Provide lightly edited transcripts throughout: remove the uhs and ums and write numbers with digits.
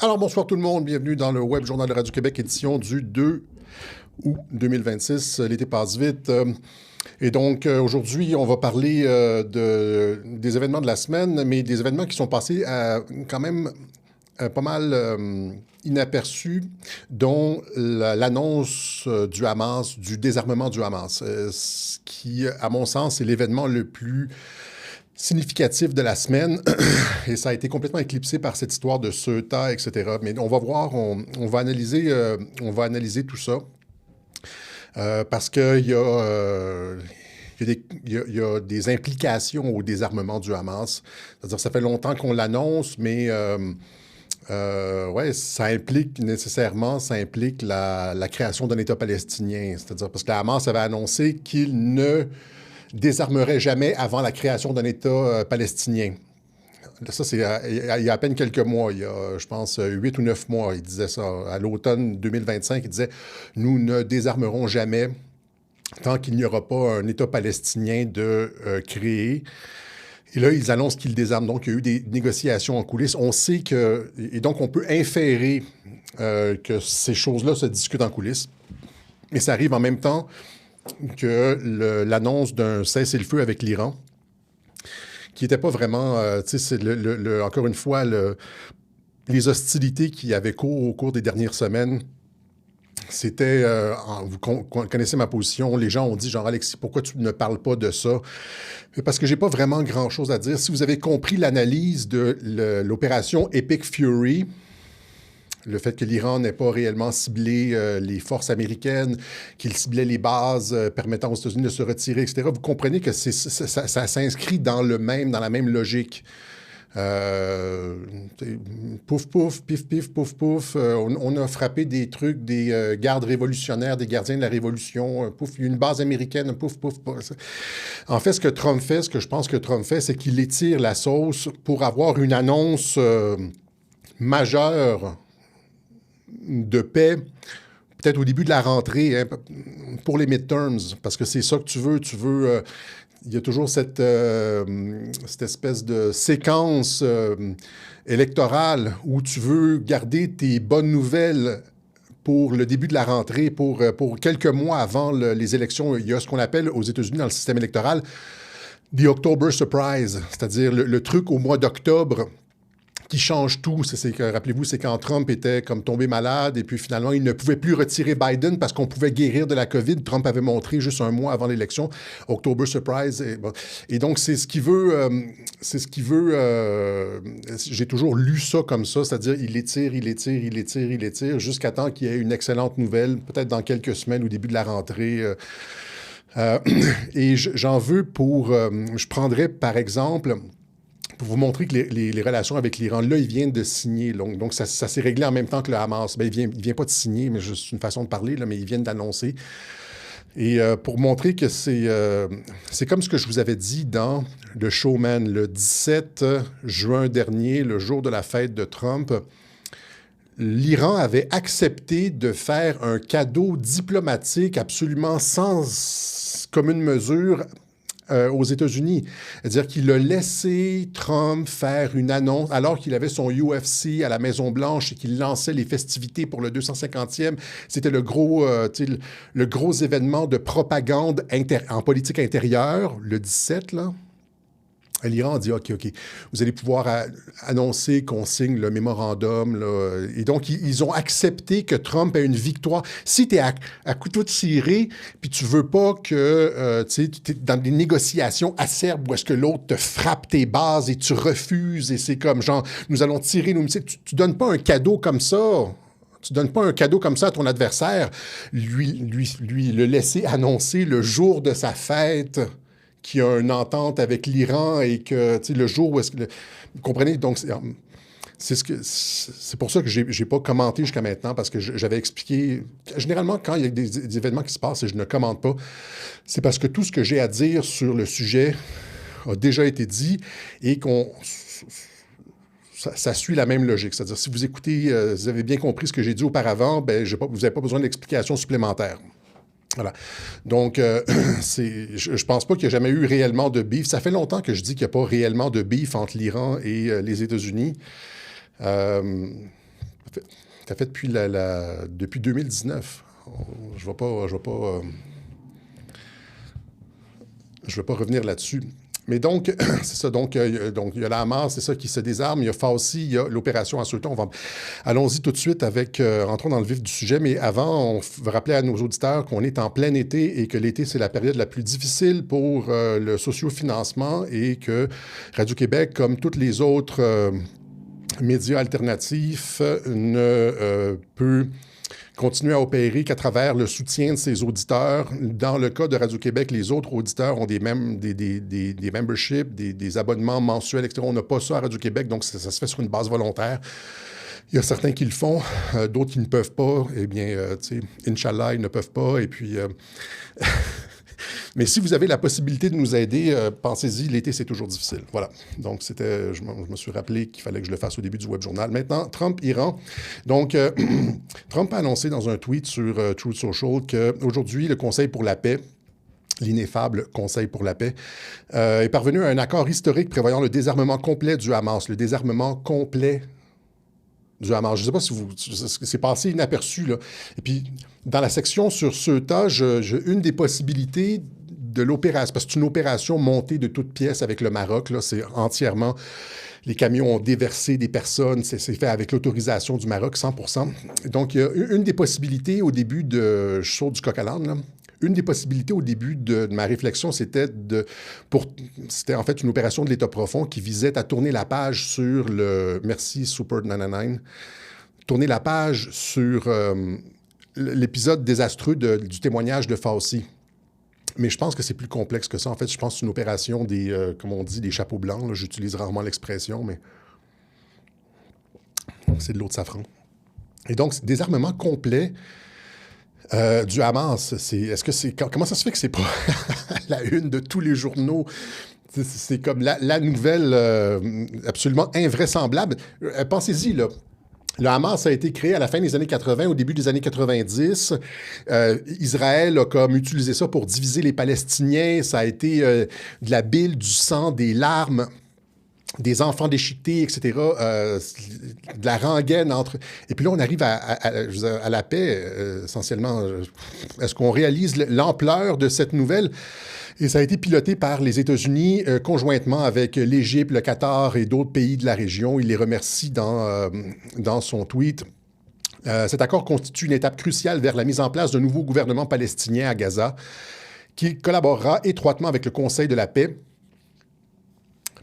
Alors, bonsoir tout le monde, bienvenue dans le Web Journal de Radio-Québec, édition du 2 août 2026. L'été passe vite. Et donc, aujourd'hui, on va parler des événements de la semaine, mais des événements qui sont passés quand même pas mal inaperçus, dont l'annonce du Hamas, du désarmement du Hamas, ce qui, à mon sens, est l'événement le plus significatif de la semaine, et ça a été complètement éclipsé par cette histoire de Ceuta, etc. Mais on va voir, on va analyser tout ça, parce qu'il y a... il y a des implications au désarmement du Hamas. C'est-à-dire ça fait longtemps qu'on l'annonce, mais ouais, ça implique la création d'un État palestinien. C'est-à-dire parce que le Hamas avait annoncé qu'il ne désarmerait jamais avant la création d'un État palestinien. Ça, c'est il y a à peine quelques mois, il y a, je pense, 8 ou 9 mois, il disait ça. À l'automne 2025, il disait « Nous ne désarmerons jamais tant qu'il n'y aura pas un État palestinien de créer. » Et là, ils annoncent qu'ils désarment. Donc, il y a eu des négociations en coulisses. On sait que... Et donc, on peut inférer que ces choses-là se discutent en coulisses. Mais ça arrive en même temps que l'annonce d'un cessez-le-feu avec l'Iran, qui n'était pas vraiment... tu sais, encore une fois, les hostilités qui avaient cours au cours des dernières semaines, c'était... vous connaissez ma position. Les gens ont dit, genre, Alexis, pourquoi tu ne parles pas de ça? Parce que j'ai pas vraiment grand-chose à dire. Si vous avez compris l'analyse de l'opération Epic Fury, le fait que l'Iran n'ait pas réellement ciblé les forces américaines, qu'il ciblait les bases permettant aux États-Unis de se retirer, etc., vous comprenez que ça s'inscrit dans la même logique. Pouf, pouf, pif, pif, pouf, pouf. On a frappé des trucs, des gardes révolutionnaires, des gardiens de la Révolution. Pouf, il y a une base américaine, pouf, pouf, pouf. En fait, ce que je pense que Trump fait, c'est qu'il étire la sauce pour avoir une annonce majeure de paix, peut-être au début de la rentrée, hein, pour les midterms, parce que c'est ça que tu veux. Il y a toujours cette espèce de séquence électorale où tu veux garder tes bonnes nouvelles pour le début de la rentrée, pour quelques mois avant les élections. Il y a ce qu'on appelle aux États-Unis dans le système électoral « the October surprise », c'est-à-dire le truc au mois d'octobre qui change tout. Rappelez-vous, c'est quand Trump était comme tombé malade et puis finalement, il ne pouvait plus retirer Biden parce qu'on pouvait guérir de la COVID. Trump avait montré juste un mois avant l'élection, October Surprise. Et donc, c'est ce qu'il veut... j'ai toujours lu ça comme ça, c'est-à-dire il étire, jusqu'à temps qu'il y ait une excellente nouvelle, peut-être dans quelques semaines, au début de la rentrée. Et j'en veux pour... je prendrais, par exemple... pour vous montrer que les relations avec l'Iran, là, ils viennent de signer. Donc ça s'est réglé en même temps que le Hamas. Bien, il vient pas de signer, mais c'est une façon de parler, là, mais ils viennent d'annoncer. Et pour montrer que c'est comme ce que je vous avais dit dans le Showman, le 17 juin dernier, le jour de la fête de Trump, l'Iran avait accepté de faire un cadeau diplomatique absolument sans commune mesure aux États-Unis. C'est-à-dire qu'il a laissé Trump faire une annonce alors qu'il avait son UFC à la Maison-Blanche et qu'il lançait les festivités pour le 250e. C'était le gros événement de propagande en politique intérieure, le 17, là. L'Iran a dit, OK, vous allez pouvoir annoncer qu'on signe le mémorandum, là. Et donc, ils ont accepté que Trump ait une victoire. Si tu es à couteau tiré, puis tu veux pas que, tu es dans des négociations acerbes où est-ce que l'autre te frappe tes bases et tu refuses, et c'est comme, genre, nous allons tirer nos missiles. Tu donnes pas un cadeau comme ça. Tu donnes pas un cadeau comme ça à ton adversaire. Lui le laisser annoncer le jour de sa fête qu'il y a une entente avec l'Iran et que, tu sais, le jour où est-ce que... Vous comprenez? Donc, c'est pour ça que j'ai pas commenté jusqu'à maintenant, parce que j'avais expliqué... Généralement, quand il y a des événements qui se passent et je ne commente pas, c'est parce que tout ce que j'ai à dire sur le sujet a déjà été dit et ça suit la même logique. C'est-à-dire, si vous écoutez, vous avez bien compris ce que j'ai dit auparavant, ben, vous n'avez pas besoin d'explications supplémentaires. Voilà. Donc, je pense pas qu'il y a jamais eu réellement de beef. Ça fait longtemps que je dis qu'il n'y a pas réellement de beef entre l'Iran et les États-Unis. Ça fait depuis, depuis 2019. Je ne vais pas revenir là-dessus. Mais donc, c'est ça. Donc, il y a la Hamas, c'est ça, qui se désarme. Il y a Fassi, il y a l'opération Insulton. Allons-y tout de suite avec, rentrons dans le vif du sujet. Mais avant, on va rappeler à nos auditeurs qu'on est en plein été et que l'été, c'est la période la plus difficile pour le sociofinancement et que Radio-Québec, comme toutes les autres médias alternatifs, ne peut continuer à opérer qu'à travers le soutien de ses auditeurs. Dans le cas de Radio-Québec, les autres auditeurs ont des memberships, des abonnements mensuels, etc. On n'a pas ça à Radio-Québec, donc ça se fait sur une base volontaire. Il y a certains qui le font, d'autres qui ne peuvent pas. Eh bien, tu sais, Inch'Allah, ils ne peuvent pas. Et puis... Mais si vous avez la possibilité de nous aider, pensez-y, l'été, c'est toujours difficile. Voilà. Donc, je me suis rappelé qu'il fallait que je le fasse au début du Web Journal. Maintenant, Trump-Iran. Donc, Trump a annoncé dans un tweet sur Truth Social qu'aujourd'hui, le Conseil pour la paix, l'ineffable Conseil pour la paix, est parvenu à un accord historique prévoyant le désarmement complet du Hamas. Le désarmement complet du Hamas. Je ne sais pas si c'est passé inaperçu, là. Et puis, dans la section sur Ceuta, une des possibilités de l'opération, parce que c'est une opération montée de toutes pièces avec le Maroc, là, c'est entièrement... Les camions ont déversé des personnes, c'est fait avec l'autorisation du Maroc, 100%. Donc, il y a une des possibilités au début de... Je saute du coq à l'âne, là. Une des possibilités au début de ma réflexion, c'était en fait une opération de l'État profond qui visait à tourner la page sur le... Merci, Super 99. Tourner la page sur l'épisode désastreux du témoignage de Fassi. Mais je pense que c'est plus complexe que ça. En fait, je pense que c'est une opération comme on dit, des chapeaux blancs. Là. J'utilise rarement l'expression, mais c'est de l'eau de safran. Et donc, désarmement complet du Hamas. Comment ça se fait que c'est pas la une de tous les journaux? C'est comme la nouvelle absolument invraisemblable. Pensez-y, là. Le Hamas a été créé à la fin des années 80, au début des années 90. Israël a comme utilisé ça pour diviser les Palestiniens. Ça a été de la bile, du sang, des larmes, des enfants déchiquetés, etc., de la rengaine entre... Et puis là, on arrive à la paix, essentiellement. Est-ce qu'on réalise l'ampleur de cette nouvelle? Et ça a été piloté par les États-Unis conjointement avec l'Égypte, le Qatar et d'autres pays de la région. Il les remercie dans son tweet. Cet accord constitue une étape cruciale vers la mise en place d'un nouveau gouvernement palestinien à Gaza qui collaborera étroitement avec le Conseil de la paix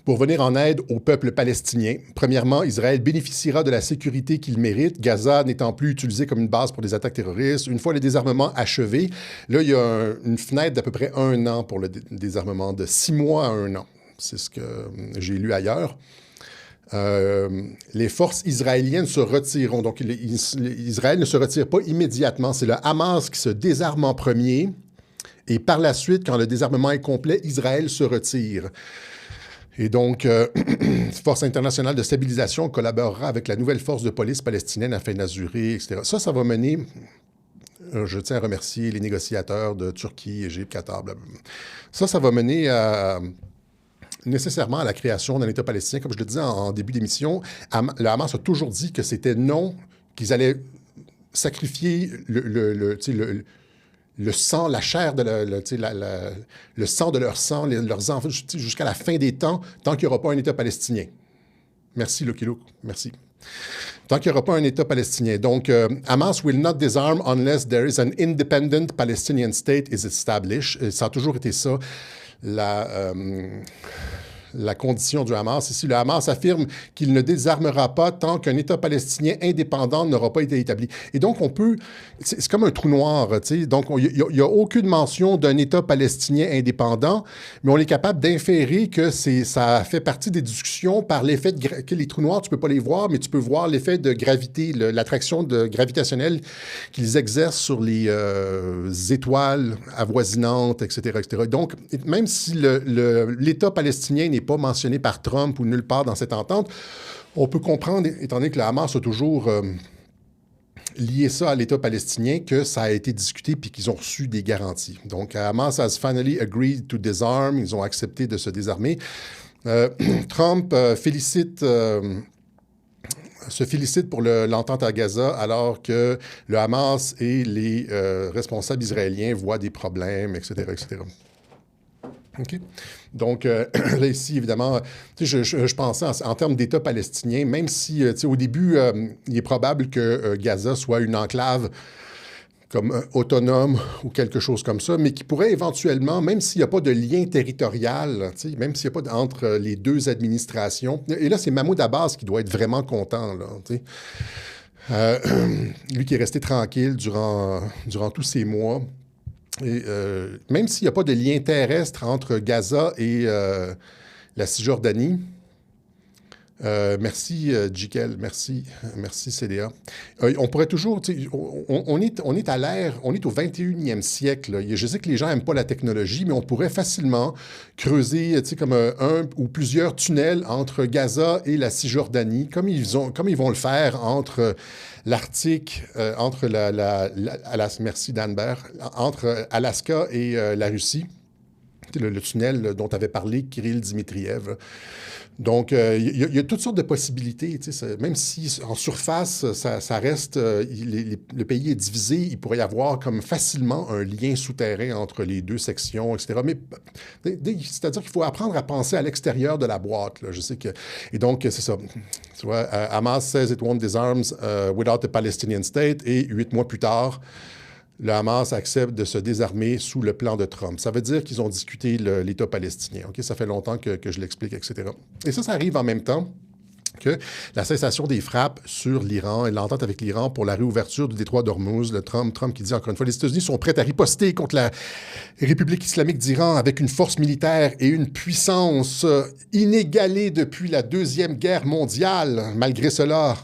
pour venir en aide au peuple palestinien. Premièrement, Israël bénéficiera de la sécurité qu'il mérite, Gaza n'étant plus utilisé comme une base pour des attaques terroristes. Une fois le désarmement achevé, là, il y a une fenêtre d'à peu près 1 an pour le désarmement, de 6 mois à 1 an. C'est ce que j'ai lu ailleurs. Les forces israéliennes se retireront. Donc, Israël ne se retire pas immédiatement. C'est le Hamas qui se désarme en premier. Et par la suite, quand le désarmement est complet, Israël se retire. Et donc, Force internationale de stabilisation collaborera avec la nouvelle force de police palestinienne afin d'assurer, etc. Ça va mener, je tiens à remercier les négociateurs de Turquie, Égypte, Qatar, blablabla. Ça va mener nécessairement à la création d'un État palestinien. Comme je le disais en début d'émission, le Hamas a toujours dit que c'était non, qu'ils allaient sacrifier le sang, la chair, le sang de leur sang, leurs enfants, jusqu'à la fin des temps, tant qu'il n'y aura pas un État palestinien. Merci, Lucky Luke. Merci. Tant qu'il n'y aura pas un État palestinien. Donc, Hamas will not disarm unless there is an independent Palestinian state is established. Et ça a toujours été ça, la condition du Hamas. Ici, le Hamas affirme qu'il ne désarmera pas tant qu'un État palestinien indépendant n'aura pas été établi. Et donc, c'est comme un trou noir, tu sais. Donc, il n'y a aucune mention d'un État palestinien indépendant, mais on est capable d'inférer que ça fait partie des discussions par l'effet que les trous noirs, tu ne peux pas les voir, mais tu peux voir l'effet de gravité, l'attraction gravitationnelle qu'ils exercent sur les étoiles avoisinantes, etc., etc. Donc, même si l'État palestinien n'est pas mentionné par Trump ou nulle part dans cette entente, on peut comprendre, étant donné que le Hamas a toujours lié ça à l'État palestinien, que ça a été discuté puis qu'ils ont reçu des garanties. Donc, Hamas has finally agreed to disarm. Ils ont accepté de se désarmer. Trump félicite se félicite pour l'entente à Gaza alors que le Hamas et les responsables israéliens voient des problèmes, etc., etc. OK? Donc, là, ici, évidemment, je pensais en termes d'État palestinien, même si, au début, il est probable que Gaza soit une enclave comme autonome ou quelque chose comme ça, mais qui pourrait éventuellement, même s'il n'y a pas de lien territorial, même s'il n'y a pas entre les deux administrations, et là, c'est Mahmoud Abbas qui doit être vraiment content, là, lui qui est resté tranquille durant tous ces mois. Et, même s'il n'y a pas de lien terrestre entre Gaza et la Cisjordanie, merci, Jikel, merci CDA. On pourrait toujours, on est à l'ère, on est au 21e siècle. Là. Je sais que les gens n'aiment pas la technologie, mais on pourrait facilement creuser, comme un ou plusieurs tunnels entre Gaza et la Cisjordanie, comme ils vont le faire entre l'Arctique, entre merci Danbert, entre Alaska et la Russie. Le tunnel dont avait parlé Kirill Dmitriev. Donc, il y a toutes sortes de possibilités. Même si en surface, ça reste, le pays est divisé, il pourrait y avoir comme facilement un lien souterrain entre les deux sections, etc. Mais c'est-à-dire qu'il faut apprendre à penser à l'extérieur de la boîte. Là. Je sais que... Et donc, c'est ça. Tu vois, Hamas says it won't disarm without a Palestinian state. Et 8 mois plus tard, le Hamas accepte de se désarmer sous le plan de Trump. Ça veut dire qu'ils ont discuté l'État palestinien. Okay? Ça fait longtemps que je l'explique, etc. Et ça arrive en même temps que la cessation des frappes sur l'Iran et l'entente avec l'Iran pour la réouverture du détroit d'Ormuz. Trump qui dit encore une fois, les États-Unis sont prêts à riposter contre la République islamique d'Iran avec une force militaire et une puissance inégalée depuis la Deuxième Guerre mondiale. Malgré cela,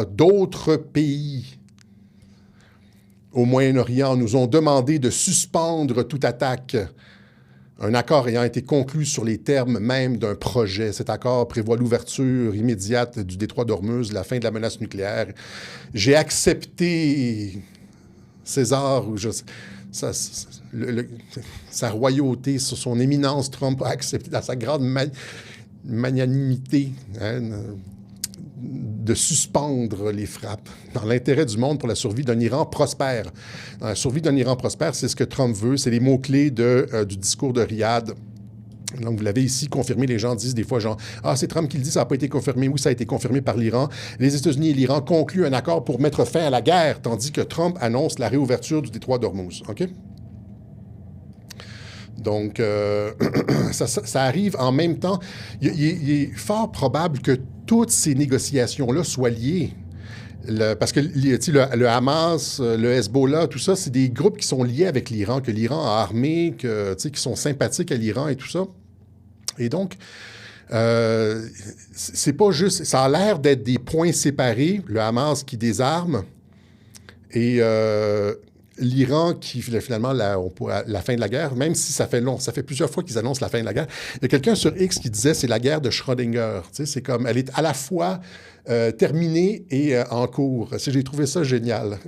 d'autres pays au Moyen-Orient nous ont demandé de suspendre toute attaque. Un accord ayant été conclu sur les termes même d'un projet. Cet accord prévoit l'ouverture immédiate du détroit d'Ormuz, la fin de la menace nucléaire. J'ai accepté César, sa royauté, son éminence, Trump a accepté dans sa grande magnanimité, de suspendre les frappes dans l'intérêt du monde pour la survie d'un Iran prospère. La survie d'un Iran prospère, c'est ce que Trump veut, c'est les mots-clés du discours de Riyad. Donc, vous l'avez ici confirmé, les gens disent des fois, genre, « Ah, c'est Trump qui le dit, ça n'a pas été confirmé. » Oui, ça a été confirmé par l'Iran. Les États-Unis et l'Iran concluent un accord pour mettre fin à la guerre, tandis que Trump annonce la réouverture du détroit d'Ormuz. OK? Donc, ça arrive en même temps. Il est fort probable que toutes ces négociations-là soient liées. Parce que le Hamas, le Hezbollah, tout ça, c'est des groupes qui sont liés avec l'Iran, que l'Iran a armés, qui sont sympathiques à l'Iran et tout ça. Et donc, c'est pas juste... Ça a l'air d'être des points séparés, le Hamas qui désarme et l'Iran qui, finalement, la fin de la guerre, même si ça fait plusieurs fois qu'ils annoncent la fin de la guerre. Il y a quelqu'un sur X qui disait c'est la guerre de Schrödinger. C'est comme, elle est à la fois terminée et en cours. J'ai trouvé ça génial.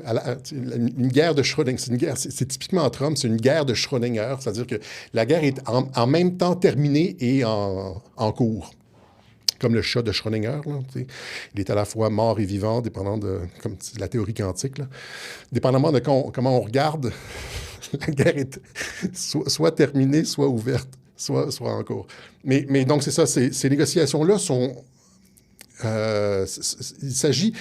Une guerre de Schrödinger, c'est typiquement Trump, c'est une guerre de Schrödinger, c'est-à-dire que la guerre est en même temps terminée et en cours. Comme le chat de Schrödinger. Là, il est à la fois mort et vivant, dépendant de comme la théorie quantique. Là. Dépendamment de comment on regarde, la guerre est soit terminée, soit ouverte, soit en cours. Mais donc, c'est ça. Ces négociations-là sont... il s'agit,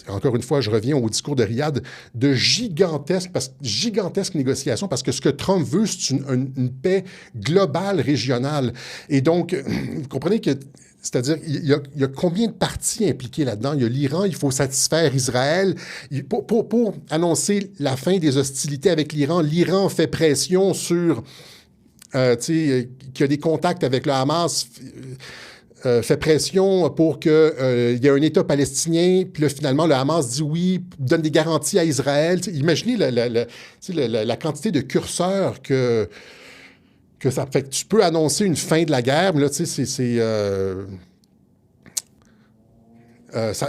encore une fois, je reviens au discours de Riyad, de gigantesques négociations, parce que ce que Trump veut, c'est une paix globale, régionale. Et donc, vous comprenez que c'est-à-dire, il y a combien de parties impliquées là-dedans? Il y a l'Iran, il faut satisfaire Israël. Pour annoncer la fin des hostilités avec l'Iran fait pression sur, qu'il y a des contacts avec le Hamas, fait pression pour qu'il y ait un État palestinien, puis là, finalement, le Hamas dit oui, donne des garanties à Israël. Imaginez la quantité de curseurs que ça fait que tu peux annoncer une fin de la guerre, mais là, tu sais,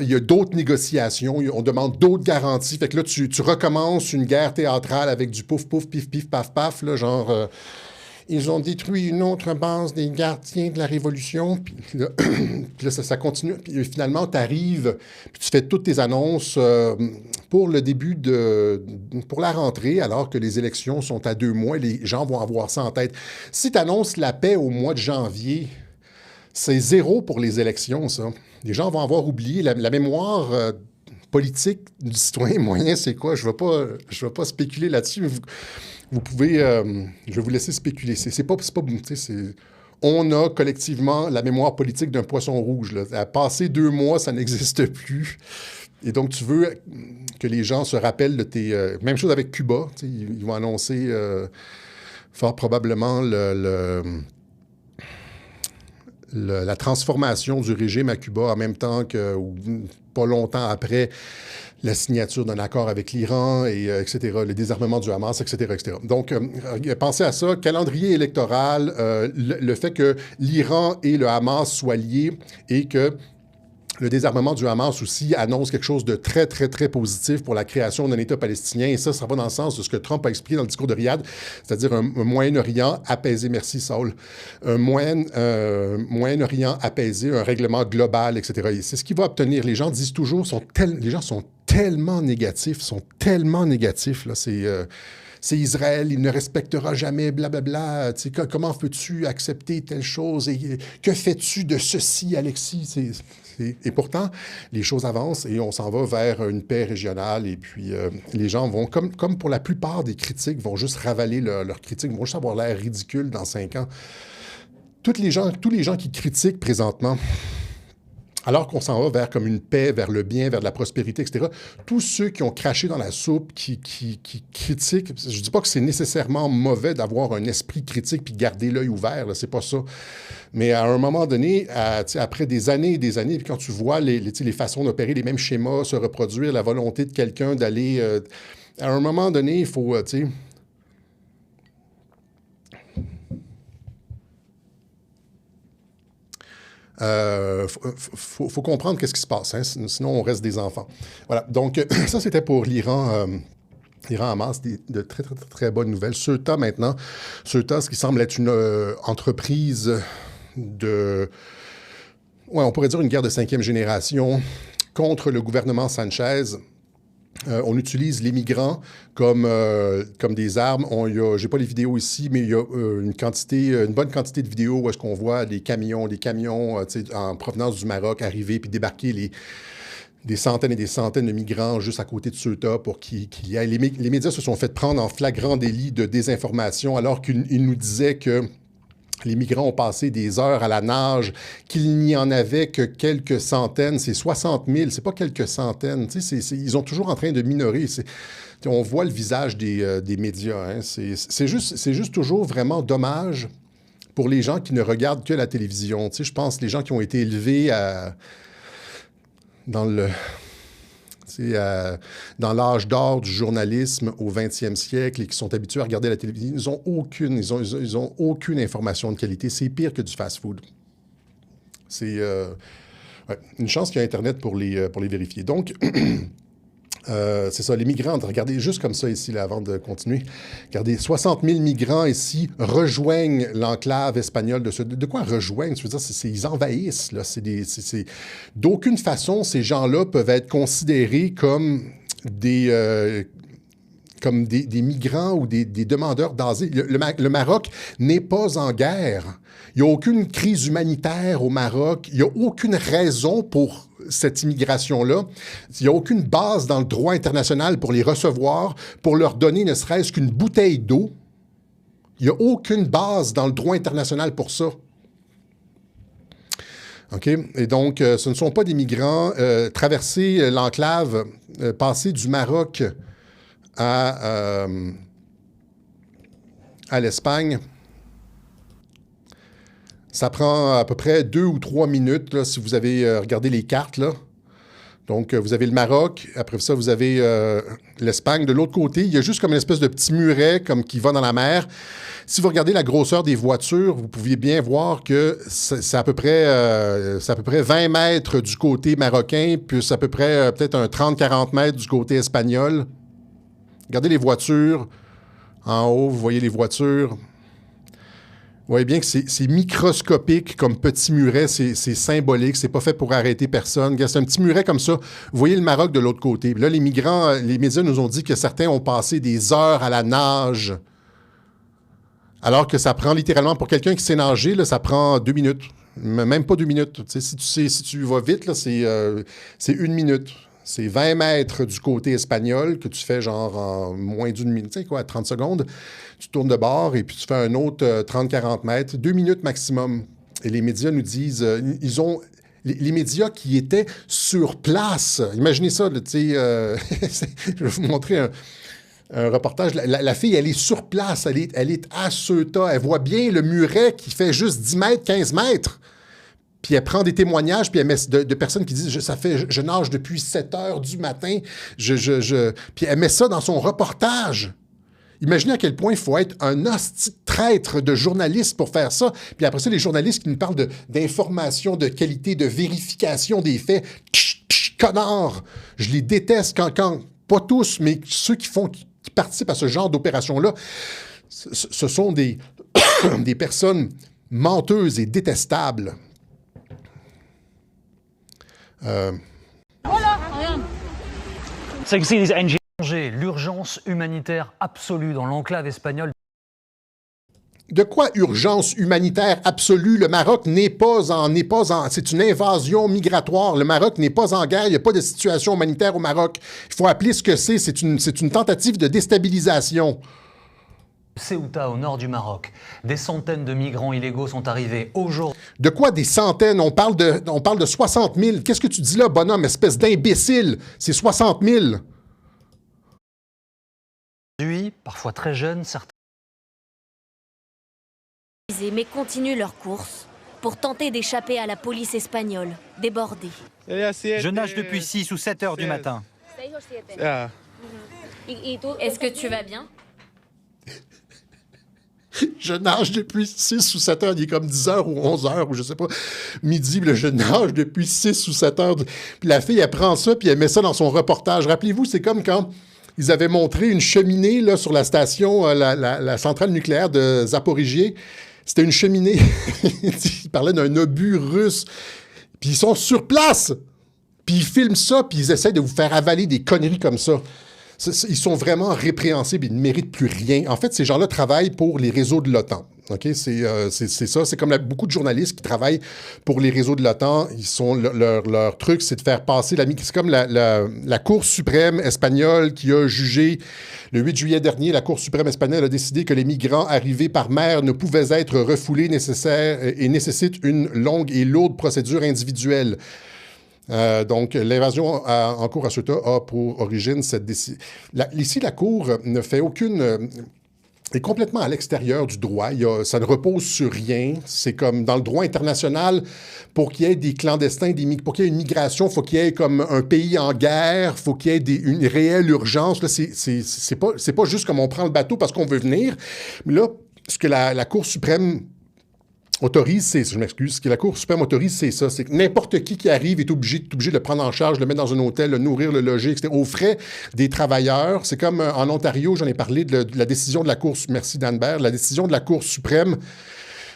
il y a d'autres négociations, on demande d'autres garanties. Fait que là, tu recommences une guerre théâtrale avec du pouf, pouf, pif, pif, paf, paf, là, genre... ils ont détruit une autre base des gardiens de la Révolution. Puis là, puis là, ça continue. Puis finalement, tu arrives, puis tu fais toutes tes annonces pour le début pour la rentrée, alors que les élections sont à 2 mois. Les gens vont avoir ça en tête. Si tu annonces la paix au mois de janvier, c'est 0 pour les élections, ça. Les gens vont avoir oublié la mémoire politique du citoyen moyen, c'est quoi? Je ne vais pas spéculer là-dessus. Vous pouvez... je vais vous laisser spéculer. On a collectivement la mémoire politique d'un poisson rouge. Là. À passer 2 mois, ça n'existe plus. Et donc, tu veux que les gens se rappellent de tes... même chose avec Cuba. Ils vont annoncer fort probablement la transformation du régime à Cuba en même temps que, ou pas longtemps après, la signature d'un accord avec l'Iran, etc., le désarmement du Hamas, etc., etc. Donc, pensez à ça. Calendrier électoral, le fait que l'Iran et le Hamas soient liés et que le désarmement du Hamas aussi annonce quelque chose de très, très, très positif pour la création d'un État palestinien. Et ça va dans le sens de ce que Trump a expliqué dans le discours de Riyad, c'est-à-dire un Moyen-Orient apaisé. Merci, Saul. Un Moyen-Orient apaisé, un règlement global, etc. Et c'est ce qu'il va obtenir. Les gens disent toujours, les gens sont tellement négatifs, là. C'est Israël, il ne respectera jamais, blablabla. Comment peux-tu accepter telle chose? Et que fais-tu de ceci, Alexis? Et pourtant, les choses avancent et on s'en va vers une paix régionale. Et puis, les gens vont, comme pour la plupart des critiques, vont juste ravaler leurs critiques, vont juste avoir l'air ridicule dans 5 ans. Tous les gens qui critiquent présentement, alors qu'on s'en va vers comme une paix, vers le bien, vers de la prospérité, etc., tous ceux qui ont craché dans la soupe, qui critiquent, je ne dis pas que c'est nécessairement mauvais d'avoir un esprit critique puis garder l'œil ouvert, là, c'est pas ça. Mais à un moment donné, après des années et des années, puis quand tu vois les façons d'opérer, les mêmes schémas se reproduire, la volonté de quelqu'un d'aller... à un moment donné, il faut... faut comprendre qu'est-ce qui se passe, hein, sinon on reste des enfants. Voilà, donc ça c'était pour l'Iran. Hamas, de très, très, très, très bonnes nouvelles. Ceuta maintenant, Ceuta, ce qui semble être une entreprise on pourrait dire une guerre de 5e génération contre le gouvernement Sanchez. On utilise les migrants comme des armes. J'ai pas les vidéos ici, mais il y a une bonne quantité de vidéos où est-ce qu'on voit des camions en provenance du Maroc arriver puis débarquer des centaines et des centaines de migrants juste à côté de Ceuta pour qu'il y ait... Les médias se sont fait prendre en flagrant délit de désinformation alors qu'ils nous disaient que les migrants ont passé des heures à la nage, qu'il n'y en avait que quelques centaines. C'est 60 000, c'est pas quelques centaines. Ils sont toujours en train de minorer. On voit le visage des médias. Hein. C'est juste toujours vraiment dommage pour les gens qui ne regardent que la télévision. Je pense les gens qui ont été élevés dans l'âge d'or du journalisme au 20e siècle et qui sont habitués à regarder la télévision, ils ont aucune information de qualité. C'est pire que du fast-food. C'est une chance qu'il y a Internet pour les vérifier. Donc, c'est ça, les migrants, regardez juste comme ça ici, là, avant de continuer. Regardez, 60 000 migrants ici rejoignent l'enclave espagnole de quoi rejoignent? Je veux dire, ils envahissent. Là, d'aucune façon, ces gens-là peuvent être considérés comme des migrants ou des demandeurs d'asile. Le Maroc n'est pas en guerre. Il n'y a aucune crise humanitaire au Maroc. Il n'y a aucune raison pour cette immigration-là. Il n'y a aucune base dans le droit international pour les recevoir, pour leur donner ne serait-ce qu'une bouteille d'eau. Il n'y a aucune base dans le droit international pour ça. OK? Et donc, ce ne sont pas des migrants. Traverser l'enclave, passer du Maroc à l'Espagne, ça prend à peu près 2 ou 3 minutes, là, si vous avez regardé les cartes, là. Donc, vous avez le Maroc. Après ça, vous avez l'Espagne. De l'autre côté, il y a juste comme une espèce de petit muret comme qui va dans la mer. Si vous regardez la grosseur des voitures, vous pouviez bien voir que c'est à peu près 20 mètres du côté marocain, puis à peu près peut-être un 30-40 mètres du côté espagnol. Regardez les voitures. En haut, vous voyez les voitures. voyez bien que c'est microscopique comme petit muret, c'est symbolique, c'est pas fait pour arrêter personne. C'est un petit muret comme ça. Vous voyez le Maroc de l'autre côté. Puis là, les migrants, les médias nous ont dit que certains ont passé des heures à la nage, alors que ça prend littéralement, pour quelqu'un qui sait nager, là, ça prend 2 minutes. Même pas 2 minutes. Tu sais, si tu vas vite, là, c'est 1 minute. C'est 20 mètres du côté espagnol que tu fais genre en moins d'1 minute, tu sais quoi, 30 secondes. Tu tournes de bord et puis tu fais un autre 30-40 mètres. 2 minutes maximum. Et les médias nous disent, ils ont... Les médias qui étaient sur place. Imaginez ça, tu sais, je vais vous montrer un reportage. La fille, elle est sur place, elle est à Ceuta. Elle voit bien le muret qui fait juste 10 mètres, 15 mètres. Puis elle prend des témoignages, puis elle met de personnes qui disent je nage depuis 7 heures du matin. Puis elle met ça dans son reportage. Imaginez à quel point il faut être un hostie traître de journaliste pour faire ça. Puis après ça, les journalistes qui nous parlent d'informations, de qualité, de vérification des faits. Connard! Je les déteste quand pas tous, mais ceux qui participent à ce genre d'opération-là, ce sont des personnes menteuses et détestables. C'est que les ONG l'urgence humanitaire absolue dans l'enclave espagnole. De quoi urgence humanitaire absolue? Le Maroc n'est pas en... C'est une invasion migratoire. Le Maroc n'est pas en guerre. Il n'y a pas de situation humanitaire au Maroc. Il faut appeler ce que c'est. C'est une tentative de déstabilisation. Ceuta, au nord du Maroc. Des centaines de migrants illégaux sont arrivés aujourd'hui. De quoi des centaines? On parle de 60 000. Qu'est-ce que tu dis là, bonhomme, espèce d'imbécile? C'est 60 000. Parfois très jeunes, certains... Mais continuent leur course pour tenter d'échapper à la police espagnole, débordée. Je nage depuis 6 ou 7 heures du matin. Est-ce que tu vas bien? Je nage depuis 6 ou 7 heures. Il est comme 10 heures ou 11 heures, ou je sais pas, midi. Là, je nage depuis 6 ou 7 heures. Puis la fille, elle prend ça, puis elle met ça dans son reportage. Rappelez-vous, c'est comme quand ils avaient montré une cheminée là, sur la station, la centrale nucléaire de Zaporijie. C'était une cheminée. Ils parlaient d'un obus russe. Puis ils sont sur place. Puis ils filment ça, puis ils essaient de vous faire avaler des conneries comme ça. Ils sont vraiment répréhensibles, ils ne méritent plus rien. En fait, ces gens-là travaillent pour les réseaux de l'OTAN. Okay? C'est ça. C'est comme beaucoup de journalistes qui travaillent pour les réseaux de l'OTAN. Leur truc, c'est de faire passer c'est comme la Cour suprême espagnole qui a jugé le 8 juillet dernier. La Cour suprême espagnole a décidé que les migrants arrivés par mer ne pouvaient être refoulés et nécessitent une longue et lourde procédure individuelle. Donc, l'invasion en cours à Ceuta a pour origine cette décision. Ici, la Cour ne fait aucune... est complètement à l'extérieur du droit. Ça ne repose sur rien. C'est comme dans le droit international, pour qu'il y ait des clandestins, pour qu'il y ait une migration, il faut qu'il y ait comme un pays en guerre, il faut qu'il y ait une réelle urgence. Là, c'est pas juste comme on prend le bateau parce qu'on veut venir. Mais là, ce que la Cour suprême autorise, ce que la Cour suprême autorise, c'est ça. C'est que n'importe qui arrive est obligé de le prendre en charge, le mettre dans un hôtel, le nourrir, le loger, etc., aux frais des travailleurs. C'est comme en Ontario, j'en ai parlé de la décision de la Cour, merci d'Anbert, la décision de la Cour suprême,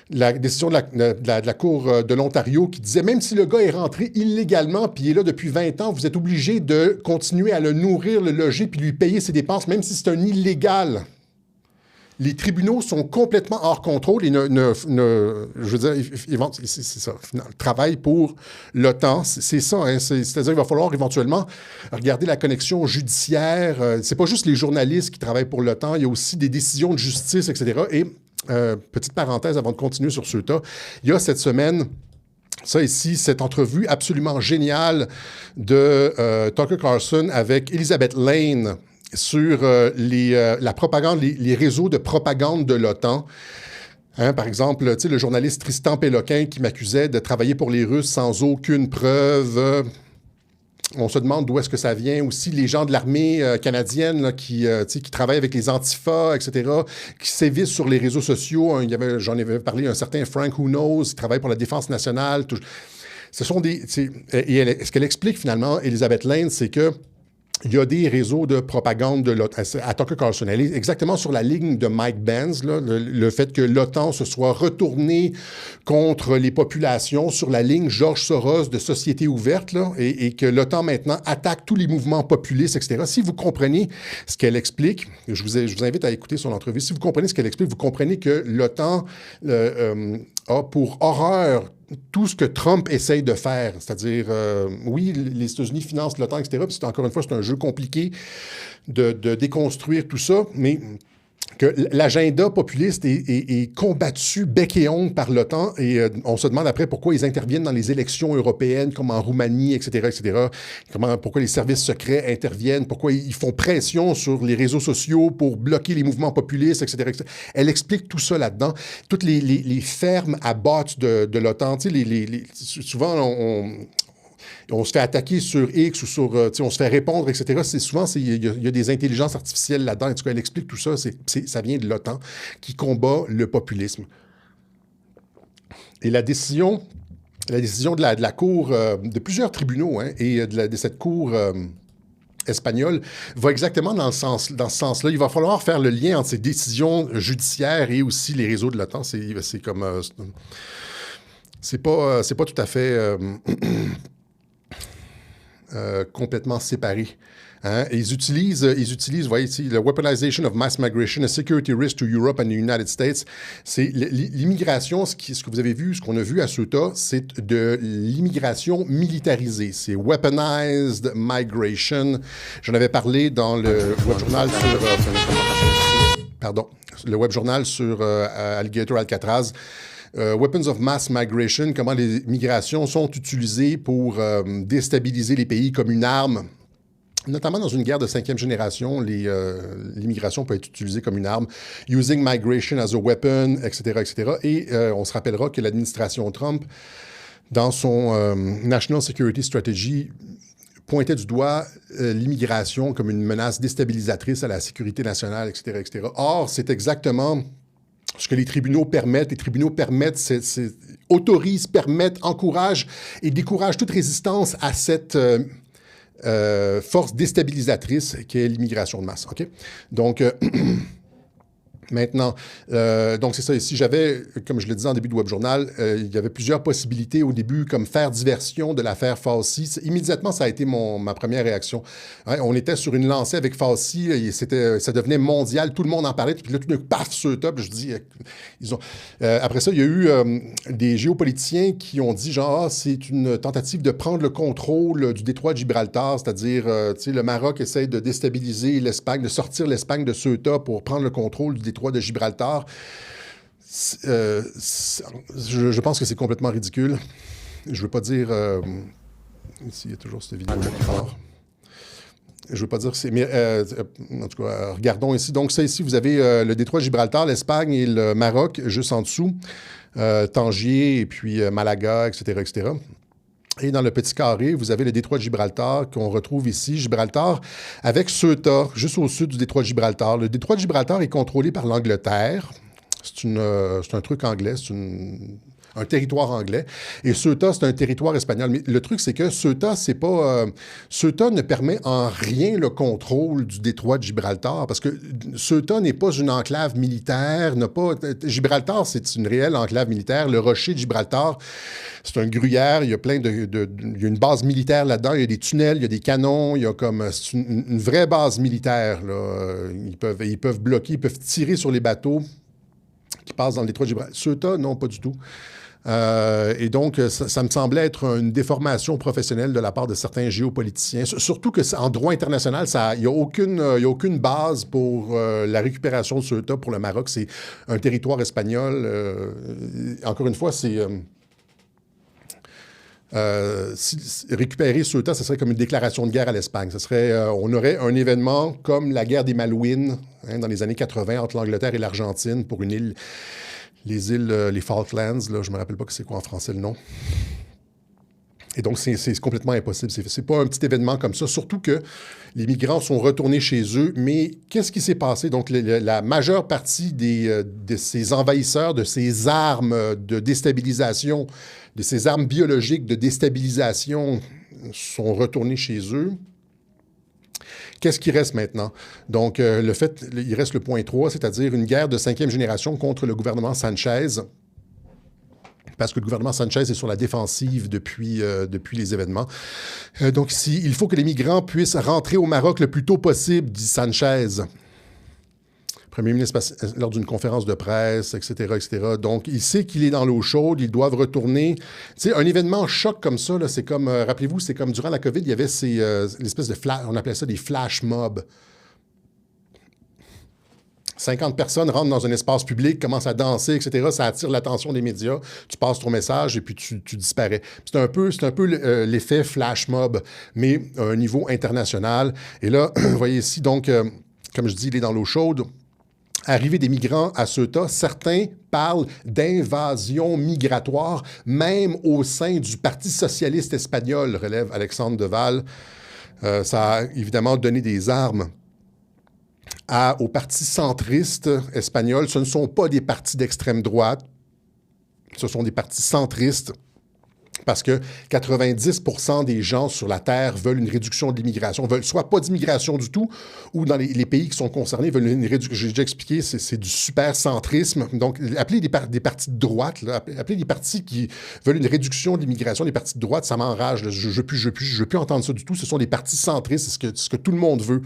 la décision de la Cour de l'Ontario qui disait, même si le gars est rentré illégalement puis il est là depuis 20 ans, vous êtes obligé de continuer à le nourrir, le loger puis lui payer ses dépenses, même si c'est un illégal. Les tribunaux sont complètement hors contrôle et je veux dire, c'est ça, travaillent pour l'OTAN, c'est ça, hein, c'est-à-dire qu'il va falloir éventuellement regarder la connexion judiciaire. C'est pas juste les journalistes qui travaillent pour l'OTAN, il y a aussi des décisions de justice, etc. Et, petite parenthèse avant de continuer sur Ceuta, il y a cette semaine... Ça ici, cette entrevue absolument géniale de Tucker Carlson avec Elizabeth Lane sur la propagande, les réseaux de propagande de l'OTAN. Hein, par exemple, le journaliste Tristan Péloquin qui m'accusait de travailler pour les Russes sans aucune preuve. On se demande d'où est-ce que ça vient. Aussi, les gens de l'armée canadienne là, qui travaillent avec les antifas, etc., qui sévissent sur les réseaux sociaux. J'en avais parlé, un certain Frank Who Knows, qui travaille pour la Défense nationale. Ce sont ce qu'elle explique finalement, Elizabeth Lane, c'est que il y a des réseaux de propagande de l'OTAN. À Tucker Carlson, elle est exactement sur la ligne de Mike Benz, là, le fait que l'OTAN se soit retournée contre les populations sur la ligne George Soros de Société ouverte, là, et que l'OTAN maintenant attaque tous les mouvements populistes, etc. Si vous comprenez ce qu'elle explique, je vous invite à écouter son entrevue, si vous comprenez ce qu'elle explique, vous comprenez que l'OTAN a pour horreur tout ce que Trump essaye de faire, c'est-à-dire, oui, les États-Unis financent l'OTAN, etc., puis encore une fois, c'est un jeu compliqué de déconstruire tout ça, mais que l'agenda populiste est combattu bec et ongle par l'OTAN, et on se demande après pourquoi ils interviennent dans les élections européennes, comme en Roumanie, etc., etc., pourquoi les services secrets interviennent, pourquoi ils font pression sur les réseaux sociaux pour bloquer les mouvements populistes, etc., etc. Elle explique tout ça là-dedans. Toutes les fermes à bots de l'OTAN, tu sais, souvent, on se fait attaquer sur X ou sur, on se fait répondre, etc. Il y a des intelligences artificielles là-dedans. En tout cas, elle explique tout ça. Ça vient de l'OTAN qui combat le populisme. Et la décision de la Cour, de plusieurs tribunaux, hein, et de cette Cour espagnole, va exactement dans ce sens-là. Il va falloir faire le lien entre ces décisions judiciaires et aussi les réseaux de l'OTAN. C'est comme... c'est pas tout à fait... complètement séparés. Hein? Et ils utilisent, vous voyez ici, le weaponization of mass migration, a security risk to Europe and the United States. C'est l'immigration, ce que vous avez vu, ce qu'on a vu à Ceuta, c'est de l'immigration militarisée. C'est weaponized migration. J'en avais parlé dans le web-journal sur Alligator Alcatraz. Weapons of Mass Migration, comment les migrations sont utilisées pour déstabiliser les pays comme une arme. Notamment dans une guerre de 5e génération, l'immigration peut être utilisée comme une arme. Using migration as a weapon, etc., etc. Et on se rappellera que l'administration Trump, dans son National Security Strategy, pointait du doigt l'immigration comme une menace déstabilisatrice à la sécurité nationale, etc., etc. Or, c'est exactement ce que les tribunaux permettent. Les tribunaux permettent, autorisent, permettent, encouragent et découragent toute résistance à cette force déstabilisatrice qu'est l'immigration de masse. OK? Donc, maintenant, donc c'est ça. Ici, comme je le disais en début de web-journal, il y avait plusieurs possibilités au début, comme faire diversion de l'affaire Fauci. Immédiatement, ça a été ma première réaction. Hein, on était sur une lancée avec Fauci, et ça devenait mondial, tout le monde en parlait, puis là, tout d'un coup, paf, sur le top, je dis, après ça, il y a eu des géopoliticiens qui ont dit, genre, c'est une tentative de prendre le contrôle du détroit de Gibraltar, c'est-à-dire, tu sais, le Maroc essaie de déstabiliser l'Espagne, de sortir l'Espagne de Ceuta pour prendre le contrôle du détroit de Gibraltar. Je pense que c'est complètement ridicule. Je ne veux pas dire... ici, il y a toujours cette vidéo-là qui part. Je ne veux pas dire que c'est... Mais en tout cas, regardons ici. Donc, ça ici, vous avez le détroit de Gibraltar, l'Espagne et le Maroc, juste en dessous. Tangier et puis Malaga, etc., etc. Et dans le petit carré, vous avez le détroit de Gibraltar qu'on retrouve ici. Gibraltar avec Ceuta, juste au sud du détroit de Gibraltar. Le détroit de Gibraltar est contrôlé par l'Angleterre. C'est un truc anglais, un territoire anglais. Et Ceuta, c'est un territoire espagnol. Mais le truc, c'est que Ceuta ne permet en rien le contrôle du détroit de Gibraltar, parce que Ceuta n'est pas une enclave militaire, Gibraltar, c'est une réelle enclave militaire. Le rocher de Gibraltar, c'est un gruyère, il y a il y a une base militaire là-dedans, il y a des tunnels, il y a des canons, c'est une vraie base militaire, là. Ils peuvent bloquer, ils peuvent tirer sur les bateaux qui passent dans le détroit de Gibraltar. Ceuta, non, pas du tout. Et donc, ça me semblait être une déformation professionnelle de la part de certains géopoliticiens. Surtout qu'en droit international, il n'y a aucune base pour la récupération de Ceuta pour le Maroc. C'est un territoire espagnol. Encore une fois, récupérer Ceuta, ce serait comme une déclaration de guerre à l'Espagne. On aurait un événement comme la guerre des Malouines, hein, dans les années 80 entre l'Angleterre et l'Argentine pour une île. Les îles, les Falklands, là, je ne me rappelle pas c'est quoi en français le nom. Et donc, c'est complètement impossible. C'est pas un petit événement comme ça, surtout que les migrants sont retournés chez eux. Mais qu'est-ce qui s'est passé? Donc, la majeure partie de ces envahisseurs, de ces armes de déstabilisation, de ces armes biologiques de déstabilisation sont retournés chez eux. Qu'est-ce qui reste maintenant? Donc, il reste le point 3, c'est-à-dire une guerre de 5e génération contre le gouvernement Sanchez, parce que le gouvernement Sanchez est sur la défensive depuis les événements. Donc, il faut que les migrants puissent rentrer au Maroc le plus tôt possible, dit Sanchez. Premier ministre lors d'une conférence de presse, etc., etc. Donc, il sait qu'il est dans l'eau chaude, ils doivent retourner. Tu sais, un événement choc comme ça, là, c'est comme, rappelez-vous, c'est comme durant la COVID, il y avait l'espèce de on appelait ça des flash mobs. 50 personnes rentrent dans un espace public, commencent à danser, etc. Ça attire l'attention des médias. Tu passes ton message et puis tu disparais. C'est un peu l'effet flash mob, mais à un niveau international. Et là, vous voyez ici, donc, comme je dis, il est dans l'eau chaude. Arrivée des migrants à Ceuta, certains parlent d'invasion migratoire, même au sein du Parti socialiste espagnol, relève Alexandre Deval. Ça a évidemment donné des armes au parti centriste espagnol. Ce ne sont pas des partis d'extrême droite, ce sont des partis centristes, parce que 90% des gens sur la Terre veulent une réduction de l'immigration, veulent soit pas d'immigration du tout, ou dans les pays qui sont concernés veulent une réduction. J'ai déjà expliqué, c'est du super-centrisme. Donc, appelez des partis de droite, là, appelez des partis qui veulent une réduction de l'immigration, des partis de droite, ça m'enrage. Là. Je veux plus entendre ça du tout. Ce sont des partis centristes, c'est ce que tout le monde veut.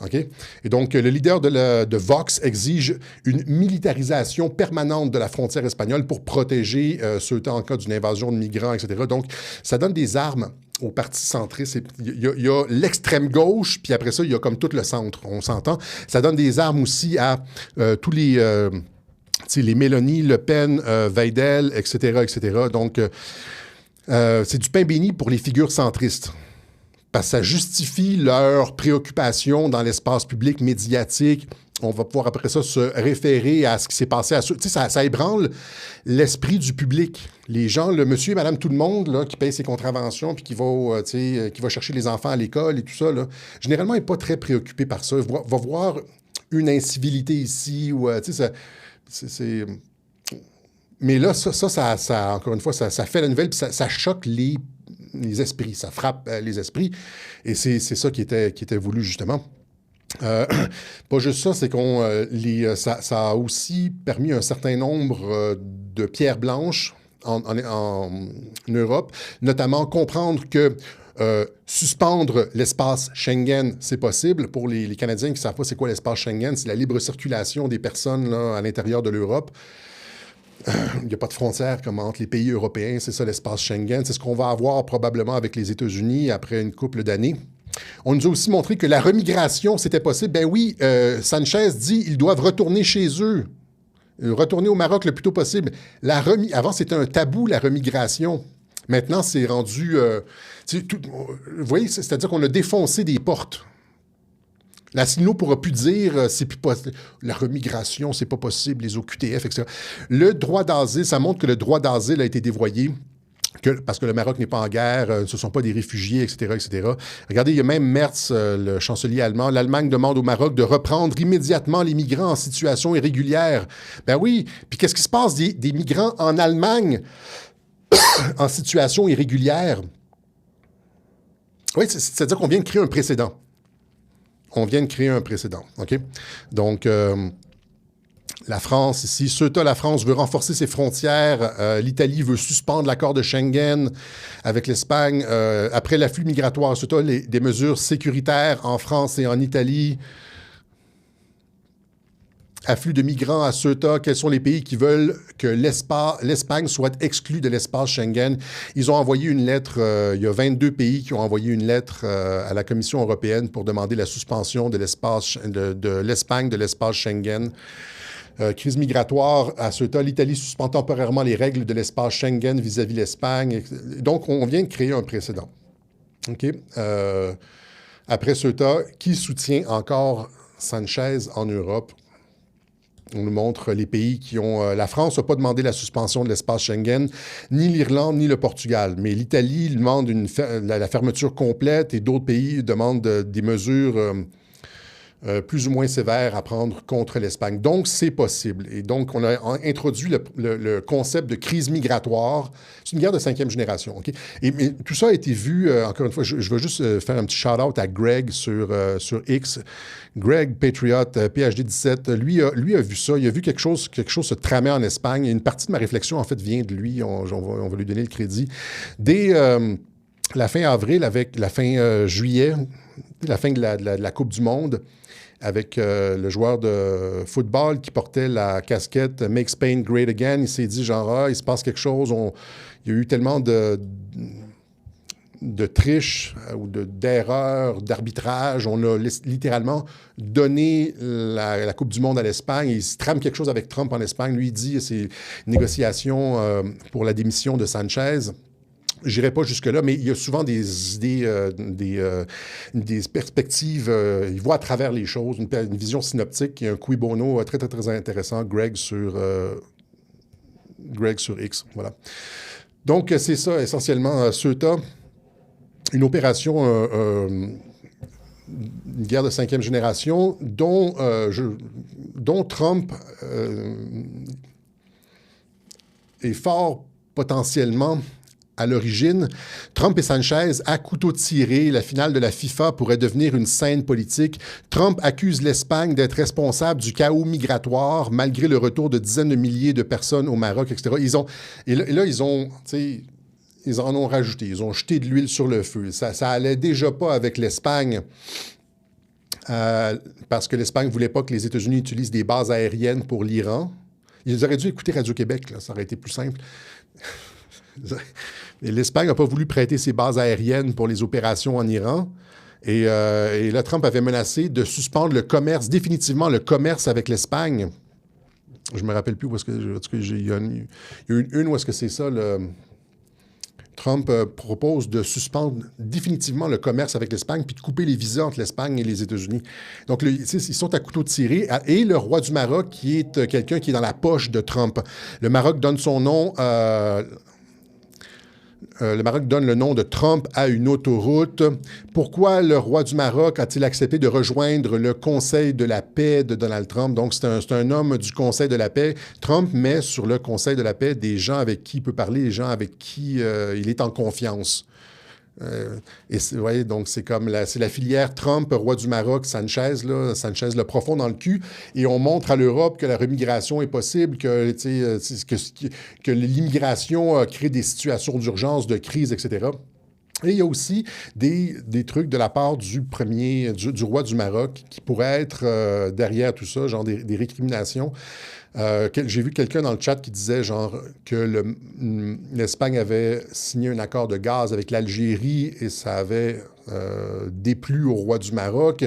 Okay? Et donc, le leader de Vox exige une militarisation permanente de la frontière espagnole pour protéger Ceuta en cas d'une invasion de migrants, etc. Donc, ça donne des armes aux partis centristes. Il y a l'extrême gauche, puis après ça, il y a comme tout le centre, on s'entend. Ça donne des armes aussi à tous les Mélanie, Le Pen, Weidel, etc., etc. Donc, c'est du pain béni pour les figures centristes. Parce que ça justifie leur préoccupation dans l'espace public médiatique. On va pouvoir après ça se référer à ce qui s'est passé à ceux. Tu sais, ça ébranle l'esprit du public. Les gens, le monsieur et madame tout le monde, là, qui paye ses contraventions puis qui va chercher les enfants à l'école et tout ça, là, généralement, n'est pas très préoccupé par ça. Va voir une incivilité ici ou, tu sais, c'est... Mais là, ça encore une fois, ça fait la nouvelle puis ça choque les esprits, ça frappe les esprits. Et c'est ça qui était voulu, justement. Pas juste ça, c'est ça a aussi permis un certain nombre de pierres blanches en Europe, notamment comprendre que suspendre l'espace Schengen, c'est possible. Pour les Canadiens qui ne savent pas c'est quoi l'espace Schengen, c'est la libre circulation des personnes là, à l'intérieur de l'Europe. Il n'y a pas de frontières comme entre les pays européens, c'est ça l'espace Schengen. C'est ce qu'on va avoir probablement avec les États-Unis après une couple d'années. On nous a aussi montré que la remigration, c'était possible. Ben oui, Sanchez dit qu'ils doivent retourner chez eux, retourner au Maroc le plus tôt possible. Avant, c'était un tabou, la remigration. Maintenant, c'est rendu... vous voyez, c'est-à-dire qu'on a défoncé des portes. La CINO ne pourra plus dire c'est plus la remigration, c'est pas possible, les OQTF, etc. Le droit d'asile, ça montre que le droit d'asile a été dévoyé. Parce que le Maroc n'est pas en guerre, ce ne sont pas des réfugiés, etc., etc. Regardez, il y a même Merz, le chancelier allemand. L'Allemagne demande au Maroc de reprendre immédiatement les migrants en situation irrégulière. Ben oui, puis qu'est-ce qui se passe des migrants en Allemagne en situation irrégulière? Oui, c'est-à-dire qu'on vient de créer un précédent. OK? Donc, la France, ici, Ceuta, la France veut renforcer ses frontières. L'Italie veut suspendre l'accord de Schengen avec l'Espagne. Après l'afflux migratoire à Ceuta, des mesures sécuritaires en France et en Italie. Afflux de migrants à Ceuta. Quels sont les pays qui veulent que l'Espagne soit exclue de l'espace Schengen? Ils ont envoyé une lettre, il y a 22 pays qui ont envoyé une lettre à la Commission européenne pour demander la suspension de l'Espagne de l'espace Schengen. Crise migratoire à Ceuta, l'Italie suspend temporairement les règles de l'espace Schengen vis-à-vis l'Espagne. Donc, on vient de créer un précédent. OK? Après Ceuta, qui soutient encore Sanchez en Europe? On nous montre les pays qui ont... la France n'a pas demandé la suspension de l'espace Schengen, ni l'Irlande, ni le Portugal. Mais l'Italie demande la fermeture complète et d'autres pays demandent des mesures plus ou moins sévères à prendre contre l'Espagne. Donc, c'est possible. Et donc, on a introduit le concept de crise migratoire. C'est une guerre de 5e génération. Okay? Mais tout ça a été vu, encore une fois, je veux juste faire un petit shout-out à Greg sur X. Greg, Patriot, PhD17, lui a vu ça. Il a vu quelque chose se tramer en Espagne. Et une partie de ma réflexion, en fait, vient de lui. On va lui donner le crédit. Dès la fin avril, avec la fin juillet, la fin de la Coupe du Monde, avec le joueur de football qui portait la casquette « Make Spain Great Again », il s'est dit genre « il se passe quelque chose, il y a eu tellement de triche ou d'erreurs, d'arbitrage. On a littéralement donné la Coupe du Monde à l'Espagne. Il se trame quelque chose avec Trump en Espagne. Lui, il dit c'est une négociation pour la démission de Sanchez. Je n'irai pas jusque-là, mais il y a souvent des idées, des perspectives. Il voit à travers les choses, une vision synoptique. Il y a un cui bono très, très, très intéressant, Greg sur X. Voilà. Donc, c'est ça, essentiellement, Ceuta. Une opération, une guerre de 5e génération, dont Trump est fort potentiellement à l'origine. Trump et Sanchez à couteau tiré. La finale de la FIFA pourrait devenir une scène politique. Trump accuse l'Espagne d'être responsable du chaos migratoire malgré le retour de dizaines de milliers de personnes au Maroc, etc. Ils en ont rajouté. Ils ont jeté de l'huile sur le feu. Ça allait déjà pas avec l'Espagne parce que l'Espagne ne voulait pas que les États-Unis utilisent des bases aériennes pour l'Iran. Ils auraient dû écouter Radio-Québec. Là. Ça aurait été plus simple. L'Espagne n'a pas voulu prêter ses bases aériennes pour les opérations en Iran. Et là, Trump avait menacé de suspendre le commerce, définitivement le commerce avec l'Espagne. Je ne me rappelle plus où est-ce que... Il y a une où est-ce que c'est ça, Trump propose de suspendre définitivement le commerce avec l'Espagne puis de couper les visas entre l'Espagne et les États-Unis. Donc, ils sont à couteau tiré. Et le roi du Maroc, qui est quelqu'un qui est dans la poche de Trump. Le Maroc donne son nom... le Maroc donne le nom de Trump à une autoroute. Pourquoi le roi du Maroc a-t-il accepté de rejoindre le Conseil de la paix de Donald Trump? Donc, c'est un homme du Conseil de la paix. Trump met sur le Conseil de la paix des gens avec qui il peut parler, des gens avec qui il est en confiance. Donc, c'est comme c'est la filière Trump, roi du Maroc, Sanchez le profond dans le cul. Et on montre à l'Europe que la remigration est possible, que l'immigration crée des situations d'urgence, de crise, etc. Et il y a aussi des trucs de la part du roi du Maroc qui pourraient être derrière tout ça, genre des récriminations. J'ai vu quelqu'un dans le chat qui disait genre que l'Espagne avait signé un accord de gaz avec l'Algérie et ça avait déplu au roi du Maroc.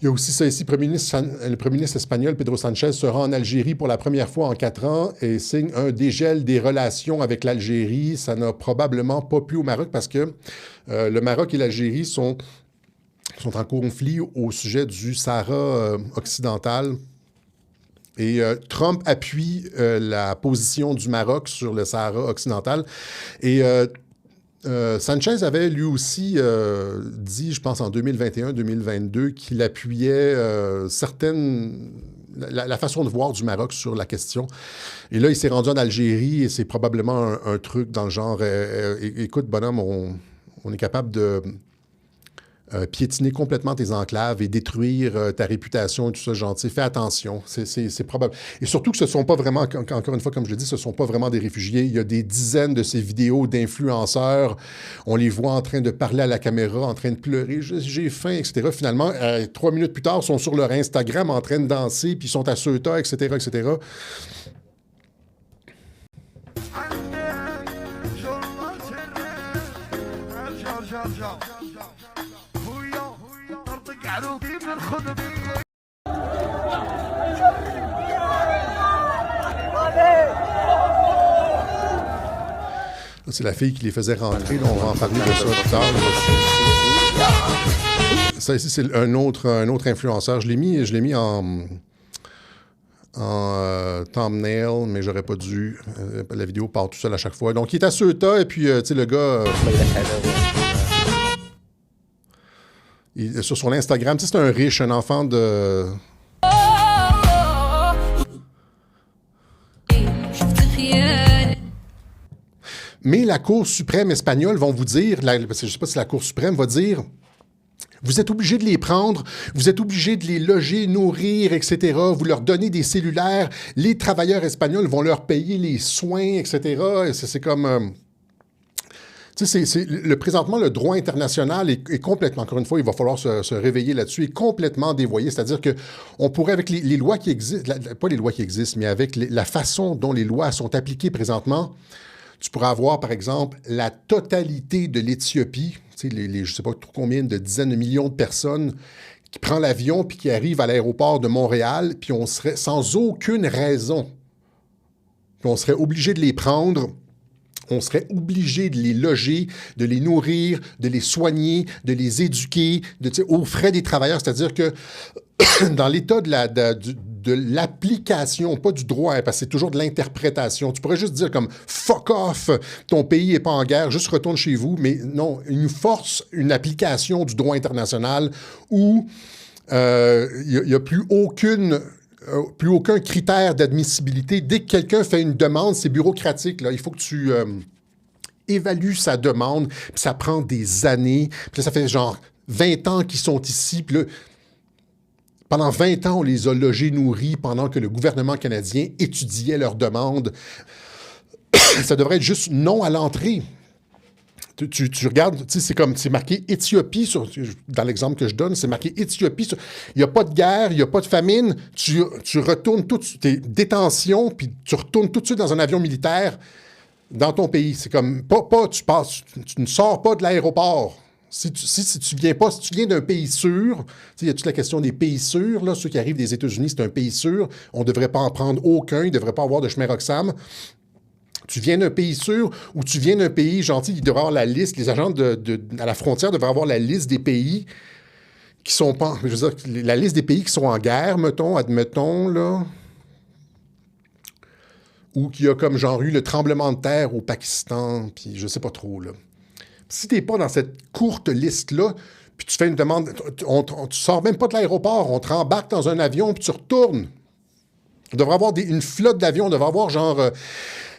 Il y a aussi ça ici, le premier ministre espagnol, Pedro Sanchez, se rend en Algérie pour la première fois en 4 ans et signe un dégel des relations avec l'Algérie. Ça n'a probablement pas plu au Maroc parce que le Maroc et l'Algérie sont en conflit au sujet du Sahara occidental. Et Trump appuie la position du Maroc sur le Sahara occidental. Et Sanchez avait lui aussi dit, je pense en 2021-2022, qu'il appuyait la façon de voir du Maroc sur la question. Et là, il s'est rendu en Algérie et c'est probablement un truc dans le genre écoute, bonhomme, on est capable de piétiner complètement tes enclaves et détruire ta réputation et tout ça, gentil. Fais attention, c'est probable. Et surtout que ce ne sont pas vraiment, encore une fois, comme je le dis, ce ne sont pas vraiment des réfugiés. Il y a des dizaines de ces vidéos d'influenceurs. On les voit en train de parler à la caméra, en train de pleurer, j'ai faim, etc. Finalement, 3 minutes plus tard, ils sont sur leur Instagram en train de danser, puis ils sont à Ceuta, etc., etc. C'est la fille qui les faisait rentrer. Là, on va en parler de ça plus tard. Ça ici, c'est un autre influenceur. Je l'ai mis en thumbnail, mais j'aurais pas dû. La vidéo part tout seul à chaque fois. Donc, il est à Ceuta, et puis, tu sais, le gars... Sur son Instagram, tu sais, c'est un riche, un enfant de... Mais la Cour suprême espagnole vont vous dire, parce que je ne sais pas si la Cour suprême va dire, vous êtes obligés de les prendre, vous êtes obligés de les loger, nourrir, etc. Vous leur donnez des cellulaires, les travailleurs espagnols vont leur payer les soins, etc. Et c'est comme... tu sais, présentement, le droit international est complètement, encore une fois, il va falloir se réveiller là-dessus, est complètement dévoyé. C'est-à-dire qu'on pourrait, avec les lois qui existent, pas les lois qui existent, mais avec la façon dont les lois sont appliquées présentement, tu pourrais avoir, par exemple, la totalité de l'Éthiopie, tu sais, je ne sais pas combien de dizaines de millions de personnes qui prennent l'avion puis qui arrivent à l'aéroport de Montréal, puis on serait sans aucune raison, puis on serait obligé de les prendre, on serait obligé de les loger, de les nourrir, de les soigner, de les éduquer, aux frais des travailleurs. C'est-à-dire que dans l'état de l'application, pas du droit, hein, parce que c'est toujours de l'interprétation. Tu pourrais juste dire comme « fuck off, ton pays n'est pas en guerre, juste retourne chez vous », mais non, il nous force une application du droit international où il n'y a plus aucun critère d'admissibilité. Dès que quelqu'un fait une demande, c'est bureaucratique, là. Il faut que tu évalues sa demande, puis ça prend des années. Puis là, ça fait genre 20 ans qu'ils sont ici, puis là, pendant 20 ans, on les a logés, nourris, pendant que le gouvernement canadien étudiait leurs demandes. Ça devrait être juste non à l'entrée. Tu regardes, tu sais, c'est marqué Éthiopie, dans l'exemple que je donne, c'est marqué Éthiopie. Il n'y a pas de guerre, il n'y a pas de famine. Tu retournes tout de suite, t'es détention, puis tu retournes tout de suite dans un avion militaire dans ton pays. C'est comme, tu ne sors pas de l'aéroport. Si tu viens d'un pays sûr, il y a toute la question des pays sûrs, là, ceux qui arrivent des États-Unis, c'est un pays sûr, on ne devrait pas en prendre aucun, il ne devrait pas avoir de chemin Roxham. Tu viens d'un pays sûr ou tu viens d'un pays gentil, il devrait avoir la liste, les agents à la frontière devraient avoir la liste des pays qui sont pas, je veux dire, la liste des pays qui sont en guerre, admettons, là, ou qu'il y a comme genre eu le tremblement de terre au Pakistan, puis je sais pas trop, là. Si tu n'es pas dans cette courte liste-là, puis tu fais une demande, tu sors même pas de l'aéroport, on te rembarque dans un avion, puis tu retournes. On devrait avoir une flotte d'avions, on devrait avoir genre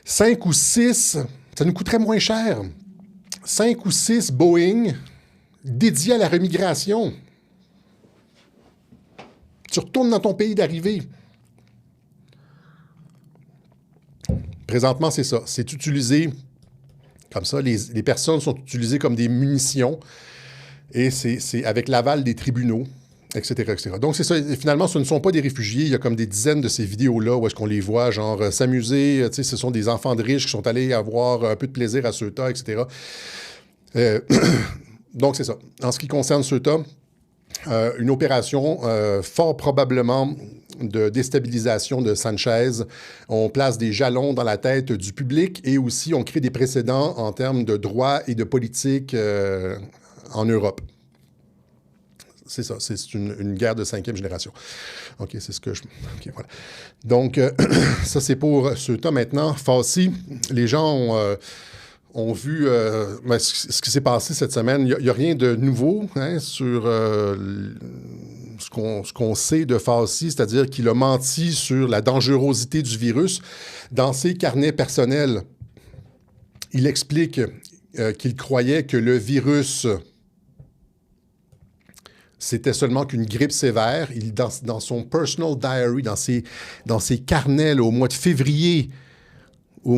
5 ou 6, ça nous coûterait moins cher, 5 ou 6 Boeing dédiés à la remigration. Tu retournes dans ton pays d'arrivée. Présentement, c'est ça. C'est utilisé comme ça. Les personnes sont utilisées comme des munitions et c'est avec l'aval des tribunaux, etc., etc. Donc, c'est ça. Et finalement, ce ne sont pas des réfugiés. Il y a comme des dizaines de ces vidéos-là où est-ce qu'on les voit, genre, s'amuser. Tu sais, ce sont des enfants de riches qui sont allés avoir un peu de plaisir à Ceuta, etc. Donc, c'est ça. En ce qui concerne Ceuta, une opération fort probablement de déstabilisation de Sanchez. On place des jalons dans la tête du public et aussi on crée des précédents en termes de droit et de politique en Europe. C'est ça, c'est une guerre de 5e génération. OK, c'est ce que je... OK, voilà. Donc, ça, c'est pour Ceuta. Maintenant, Fassi, les gens ont vu ce qui s'est passé cette semaine. Il n'y a rien de nouveau sur ce qu'on sait de Fassi, c'est-à-dire qu'il a menti sur la dangerosité du virus. Dans ses carnets personnels, il explique qu'il croyait que le virus, c'était seulement qu'une grippe sévère. Dans son personal diary, dans ses carnets là, au mois de février ou au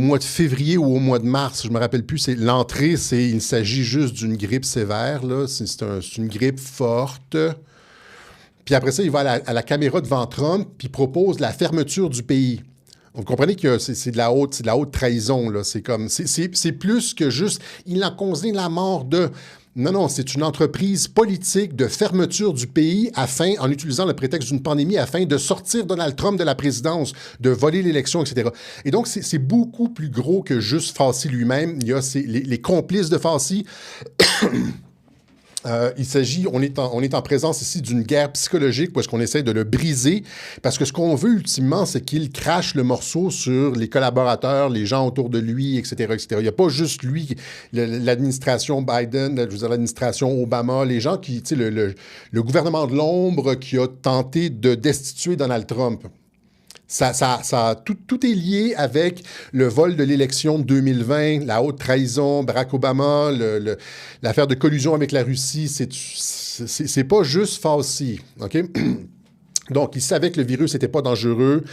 mois de mars, je ne me rappelle plus, l'entrée, il s'agit juste d'une grippe sévère, là, c'est une grippe forte. Puis après ça, il va à la caméra devant Trump, puis il propose la fermeture du pays. Vous comprenez que c'est de la haute trahison, là. C'est plus que juste, il a causé la mort de... Non, c'est une entreprise politique de fermeture du pays en utilisant le prétexte d'une pandémie, afin de sortir Donald Trump de la présidence, de voler l'élection, etc. Et donc, c'est beaucoup plus gros que juste Fassi lui-même. Il y a les complices de Fassi. On est en présence ici d'une guerre psychologique où est-ce qu'on essaie de le briser, parce que ce qu'on veut ultimement, c'est qu'il crache le morceau sur les collaborateurs, les gens autour de lui, etc., etc. Il n'y a pas juste lui, l'administration Biden, je veux dire, l'administration Obama, les gens qui, tu sais, le gouvernement de l'ombre qui a tenté de destituer Donald Trump. Tout est lié avec le vol de l'élection de 2020, la haute trahison, Barack Obama, l'affaire de collusion avec la Russie. C'est pas juste Fauci, OK? Donc, il savait que le virus n'était pas dangereux.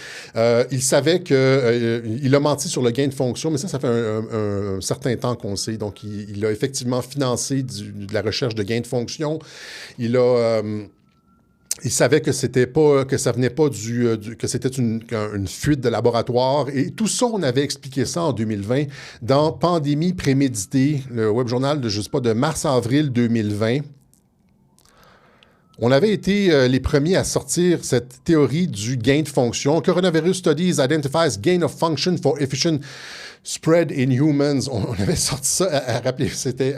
Il savait qu'il a menti sur le gain de fonction, mais ça fait un certain temps qu'on le sait. Donc, il a effectivement financé de la recherche de gain de fonction. Il savait que c'était pas, que ça venait pas que c'était une fuite de laboratoire. Et tout ça, on avait expliqué ça en 2020 dans Pandémie préméditée, le web journal de mars-avril 2020. On avait été les premiers à sortir cette théorie du gain de fonction. Coronavirus Studies identifies gain of function for efficient spread in humans. On avait sorti ça, rappelez, c'était...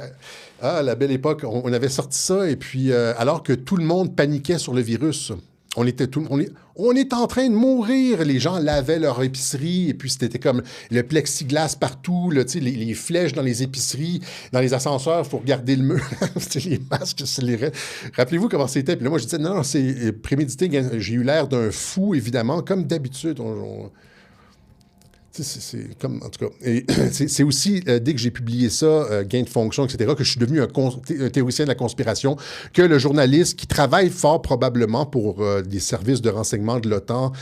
la belle époque. On avait sorti ça, et puis, alors que tout le monde paniquait sur le virus, on est en train de mourir. Les gens lavaient leur épicerie, et puis c'était comme le plexiglas partout, là, les flèches dans les épiceries, dans les ascenseurs, il faut regarder le mur. Les masques, rappelez-vous comment c'était. Puis là, moi, je disais, non, c'est prémédité. J'ai eu l'air d'un fou, évidemment, comme d'habitude. C'est comme, en tout cas. Et c'est aussi, dès que j'ai publié ça, gain de fonction, etc., que je suis devenu un théoricien de la conspiration, que le journaliste qui travaille fort probablement pour les services de renseignement de l'OTAN,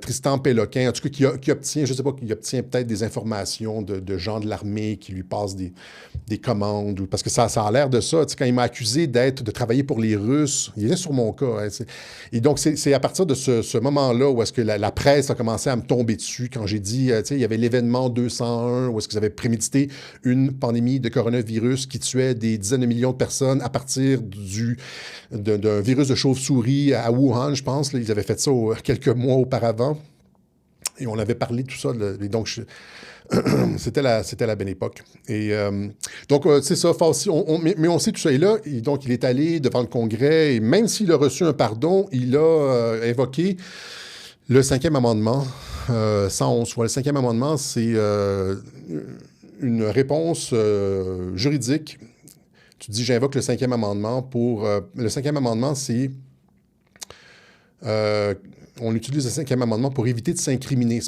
Tristan Péloquin, en tout cas, qui obtient, je ne sais pas, qui obtient peut-être des informations de gens de l'armée qui lui passent des commandes, parce que ça a l'air de ça. Quand il m'a accusé de travailler pour les Russes, il est sur mon cas. Et donc, c'est à partir de ce moment-là où est-ce que la presse a commencé à me tomber dessus, quand j'ai dit... il y avait l'événement 201 où est-ce qu'ils avaient prémédité une pandémie de coronavirus qui tuait des dizaines de millions de personnes à partir d'un virus de chauve-souris à Wuhan, je pense. Là, ils avaient fait ça quelques mois auparavant. Et on avait parlé de tout ça. Et donc, c'était la belle époque. Et donc, c'est ça, Fauci, mais on sait tout ça. Et là, donc, il est allé devant le Congrès, et même s'il a reçu un pardon, il a invoqué le 5e amendement, 111. Le 5e amendement, c'est une réponse juridique. Tu dis, j'invoque le 5e amendement pour... le 5e amendement, c'est... on utilise le 5e amendement pour éviter de s'incriminer.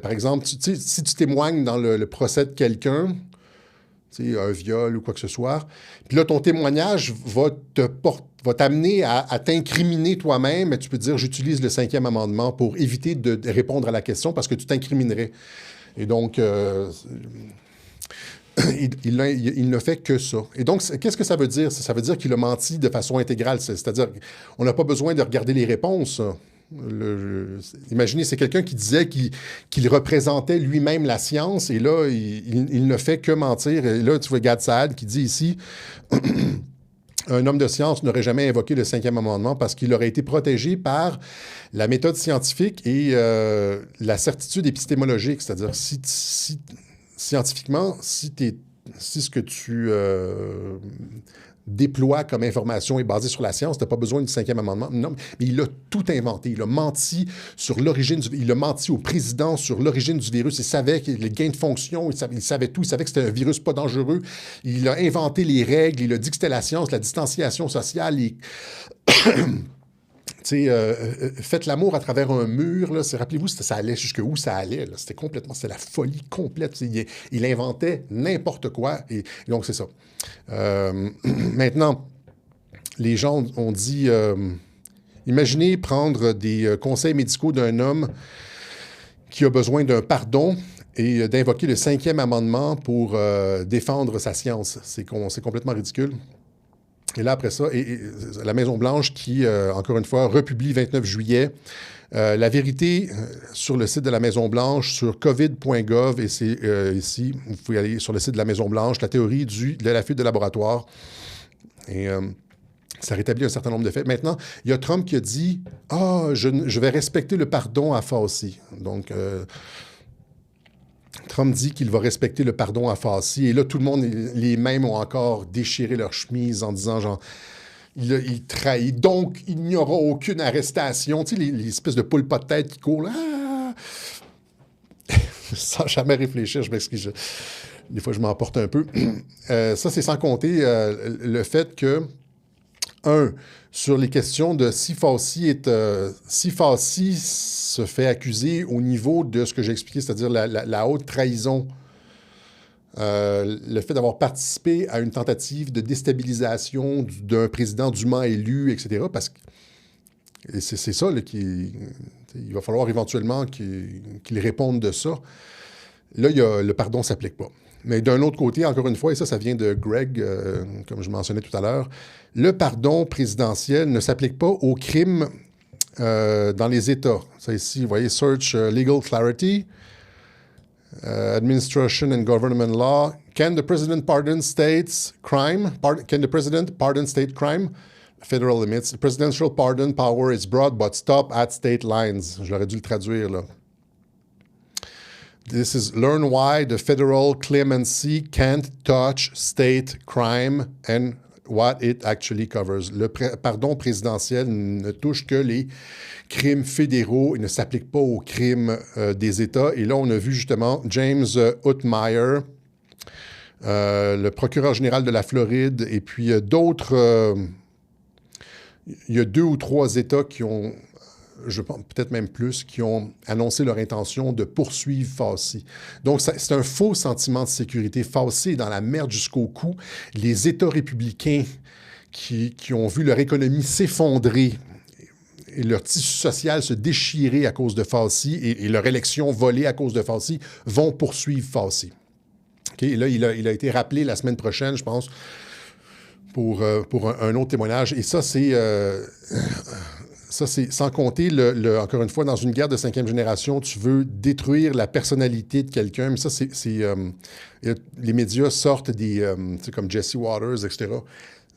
Par exemple, si tu témoignes dans le procès de quelqu'un, un viol ou quoi que ce soit, puis là, ton témoignage va t'amener à t'incriminer toi-même, mais tu peux dire, j'utilise le 5e amendement pour éviter de répondre à la question parce que tu t'incriminerais. Et donc, il ne fait que ça. Et donc, qu'est-ce que ça veut dire? Ça veut dire qu'il a menti de façon intégrale. C'est-à-dire qu'on n'a pas besoin de regarder les réponses. Imaginez, c'est quelqu'un qui disait qu'il représentait lui-même la science, et là, il ne fait que mentir. Et là, tu vois Gad Saad qui dit ici... Un homme de science n'aurait jamais invoqué le 5e amendement parce qu'il aurait été protégé par la méthode scientifique et la certitude épistémologique. C'est-à-dire, scientifiquement, si ce que tu déploies comme information est basé sur la science, tu n'as pas besoin du 5e amendement. Non, mais il a tout inventé. Il a menti sur l'origine il a menti au président sur l'origine du virus. Il savait que les gains de fonction, il savait tout. Il savait que c'était un virus pas dangereux. Il a inventé les règles. Il a dit que c'était la science, la distanciation sociale. Faites l'amour à travers un mur, là, rappelez-vous, ça allait jusqu'où ça allait. C'était la folie complète. Il inventait n'importe quoi. Et donc, c'est ça. Maintenant, les gens ont dit, imaginez prendre des conseils médicaux d'un homme qui a besoin d'un pardon et d'invoquer le 5e amendement pour défendre sa science. C'est complètement ridicule. Et là, après ça, la Maison-Blanche qui, encore une fois, republie 29 juillet la vérité sur le site de la Maison-Blanche, sur covid.gov, et c'est ici, vous pouvez aller sur le site de la Maison-Blanche, la théorie de la fuite de laboratoire. Et ça rétablit un certain nombre de faits. Maintenant, il y a Trump qui a dit « Ah, je vais respecter le pardon à Fauci. » Donc, Trump dit qu'il va respecter le pardon à Fassi. Et là, tout le monde, les mêmes ont encore déchiré leur chemise en disant, genre, il trahit. Donc, il n'y aura aucune arrestation. Tu sais, les espèces de poules pas de tête qui courent là. Sans jamais réfléchir, je m'excuse. Des fois, je m'emporte un peu. Ça, c'est sans compter le fait que, sur les questions de si Fassi se fait accuser au niveau de ce que j'ai expliqué, c'est-à-dire la haute trahison, le fait d'avoir participé à une tentative de déstabilisation d'un président dûment élu, etc., parce que c'est ça, là, il va falloir éventuellement qu'il réponde de ça. Là, le pardon ne s'applique pas. Mais d'un autre côté, encore une fois, et ça vient de Greg, comme je mentionnais tout à l'heure, le pardon présidentiel ne s'applique pas aux crimes dans les États. Ça ici, vous voyez, Search Legal Clarity, Administration and Government Law. Can the President pardon states crime? Can the President pardon state crime? Federal limits. The presidential pardon power is broad but stop at state lines. J'aurais dû le traduire, là. This is learn why the federal clemency can't touch state crime and what it actually covers. Le pardon présidentiel ne touche que les crimes fédéraux. Il ne s'applique pas aux crimes des États. Et là, on a vu justement James Othmeyer, le procureur général de la Floride, et puis d'autres... il y a 2 ou 3 États qui ont... je pense peut-être même plus, qui ont annoncé leur intention de poursuivre Fassi. Donc, c'est un faux sentiment de sécurité. Fassi est dans la merde jusqu'au cou. Les États républicains qui ont vu leur économie s'effondrer et leur tissu social se déchirer à cause de Fassi et leur élection volée à cause de Fassi vont poursuivre Fassi. Okay? Et là, il a été rappelé la semaine prochaine, je pense, pour un autre témoignage. Et ça, c'est... ça, c'est sans compter, encore une fois, dans une guerre de 5e génération, tu veux détruire la personnalité de quelqu'un. Mais ça, les médias sortent des... comme Jesse Waters, etc.,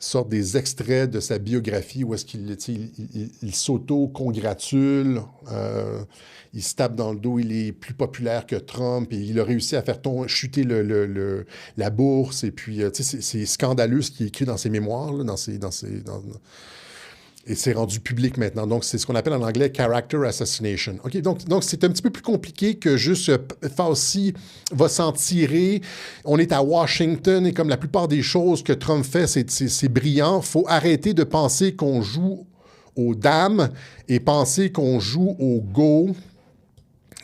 sortent des extraits de sa biographie où est-ce qu'il s'auto-congratule, il se tape dans le dos, il est plus populaire que Trump, et il a réussi à faire chuter la bourse. Et puis, c'est scandaleux ce qui est écrit dans ses mémoires, là, et c'est rendu public maintenant. Donc, c'est ce qu'on appelle en anglais « character assassination ». Okay? Donc, c'est un petit peu plus compliqué que juste Fassi va s'en tirer. On est à Washington et comme la plupart des choses que Trump fait, c'est brillant. Il faut arrêter de penser qu'on joue aux dames et penser qu'on joue au go.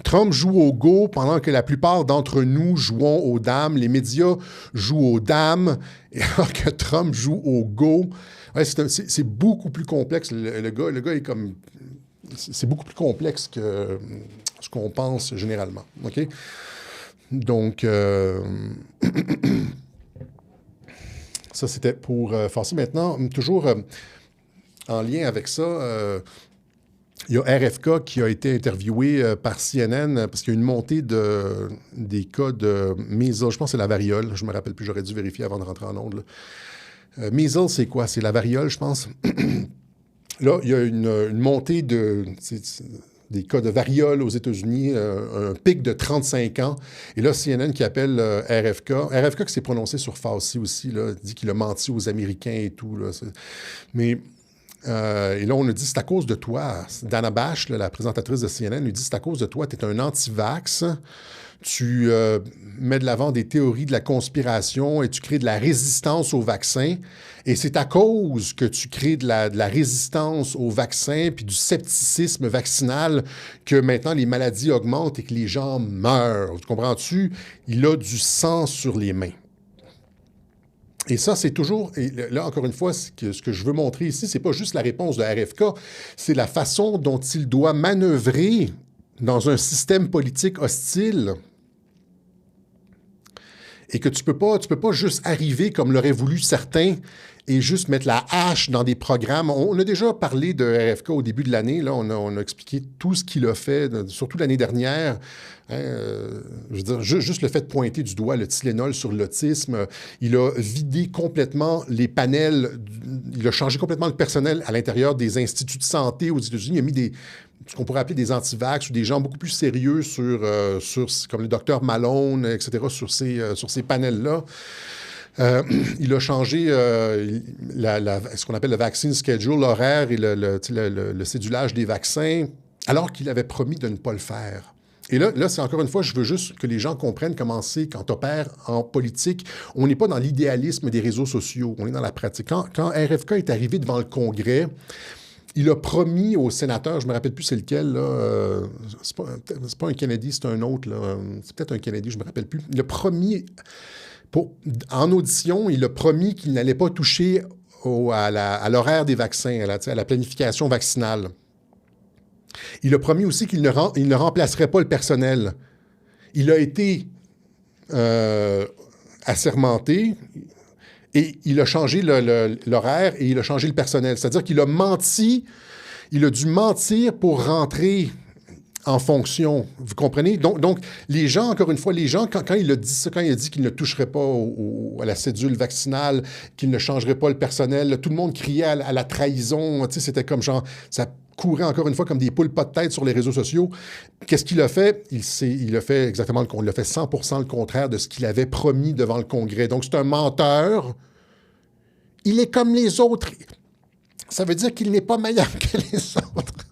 Trump joue au go pendant que la plupart d'entre nous jouons aux dames. Les médias jouent aux dames et alors que Trump joue au go. Ouais, c'est beaucoup plus complexe. Le gars est comme... C'est beaucoup plus complexe que ce qu'on pense généralement. OK? Donc, ça, c'était pour Fassi. Maintenant, toujours en lien avec ça, il y a RFK qui a été interviewé par CNN parce qu'il y a une montée des cas de measles. Je pense que c'est la variole. Je ne me rappelle plus, j'aurais dû vérifier avant de rentrer en ondes. Measles, c'est quoi? C'est la variole, je pense. Là, il y a une montée des cas de variole aux États-Unis, un pic de 35 ans. Et là, CNN qui appelle RFK. RFK qui s'est prononcé sur Fassi aussi, là, dit qu'il a menti aux Américains et tout. Là, mais, et là, on a dit, c'est à cause de toi. Dana Bash, là, la présentatrice de CNN, lui dit, c'est à cause de toi, tu es un anti-vax. Tu mets de l'avant des théories de la conspiration et tu crées de la résistance au vaccin. Et c'est à cause que tu crées de la résistance au vaccin puis du scepticisme vaccinal que maintenant les maladies augmentent et que les gens meurent. Tu comprends-tu? Il a du sang sur les mains. Et ça, c'est toujours... Et là, encore une fois, ce que je veux montrer ici, c'est pas juste la réponse de RFK, c'est la façon dont il doit manœuvrer dans un système politique hostile et que tu peux pas juste arriver comme l'auraient voulu certains et juste mettre la hache dans des programmes. On a déjà parlé de RFK au début de l'année. Là, on a expliqué tout ce qu'il a fait, surtout l'année dernière. Je veux dire, juste le fait de pointer du doigt le Tylenol sur l'autisme. Il a vidé complètement les panels. Il a changé complètement le personnel à l'intérieur des instituts de santé aux États-Unis. Il a mis ce qu'on pourrait appeler des antivax ou des gens beaucoup plus sérieux comme le docteur Malone, etc., sur ces panels-là. Il a changé ce qu'on appelle le vaccine schedule, l'horaire et le cédulage des vaccins, alors qu'il avait promis de ne pas le faire. Et là, c'est encore une fois, je veux juste que les gens comprennent comment c'est quand on opère en politique. On n'est pas dans l'idéalisme des réseaux sociaux, on est dans la pratique. Quand RFK est arrivé devant le Congrès, il a promis aux sénateurs, je ne me rappelle plus c'est lequel, là, c'est pas un Kennedy, c'est un autre, là, c'est peut-être un Kennedy, je ne me rappelle plus. Il a promis, en audition, il a promis qu'il n'allait pas toucher à l'horaire des vaccins, à la planification vaccinale. Il a promis aussi qu'il ne remplacerait pas le personnel. Il a été assermenté et il a changé l'horaire et il a changé le personnel. C'est-à-dire qu'il a menti, il a dû mentir pour rentrer en fonction. Vous comprenez? Donc, les gens, encore une fois, quand il a dit ça, quand il a dit qu'il ne toucherait pas à la cédule vaccinale, qu'il ne changerait pas le personnel, là, tout le monde criait à la trahison. C'était comme genre... ça courait encore une fois comme des poules pas de tête sur les réseaux sociaux. Qu'est-ce qu'il a fait? Il a fait exactement il a fait 100% le contraire de ce qu'il avait promis devant le Congrès. Donc, c'est un menteur. Il est comme les autres. Ça veut dire qu'il n'est pas meilleur que les autres.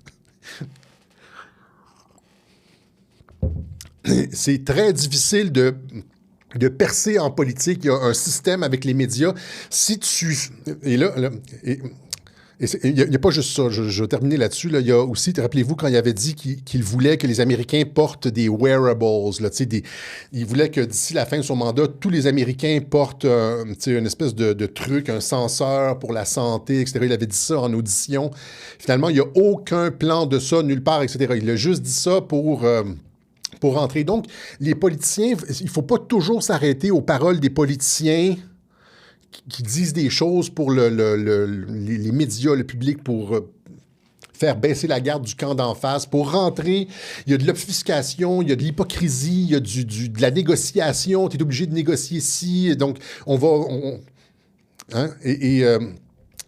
C'est très difficile de percer en politique. Il y a un système avec les médias. Si tu... Et là il n'y a pas juste ça, je vais terminer là-dessus. Là. Il y a aussi, rappelez-vous, quand il avait dit qu'il voulait que les Américains portent des wearables, là, il voulait que d'ici la fin de son mandat, tous les Américains portent une espèce de truc, un senseur pour la santé, etc. Il avait dit ça en audition. Finalement, il n'y a aucun plan de ça nulle part, etc. Il a juste dit ça pour rentrer. Donc, les politiciens, il ne faut pas toujours s'arrêter aux paroles des politiciens qui disent des choses pour les médias, le public, pour faire baisser la garde du camp d'en face. Pour rentrer, il y a de l'obfuscation, il y a de l'hypocrisie, il y a de la négociation. Tu es obligé de négocier ici. Donc,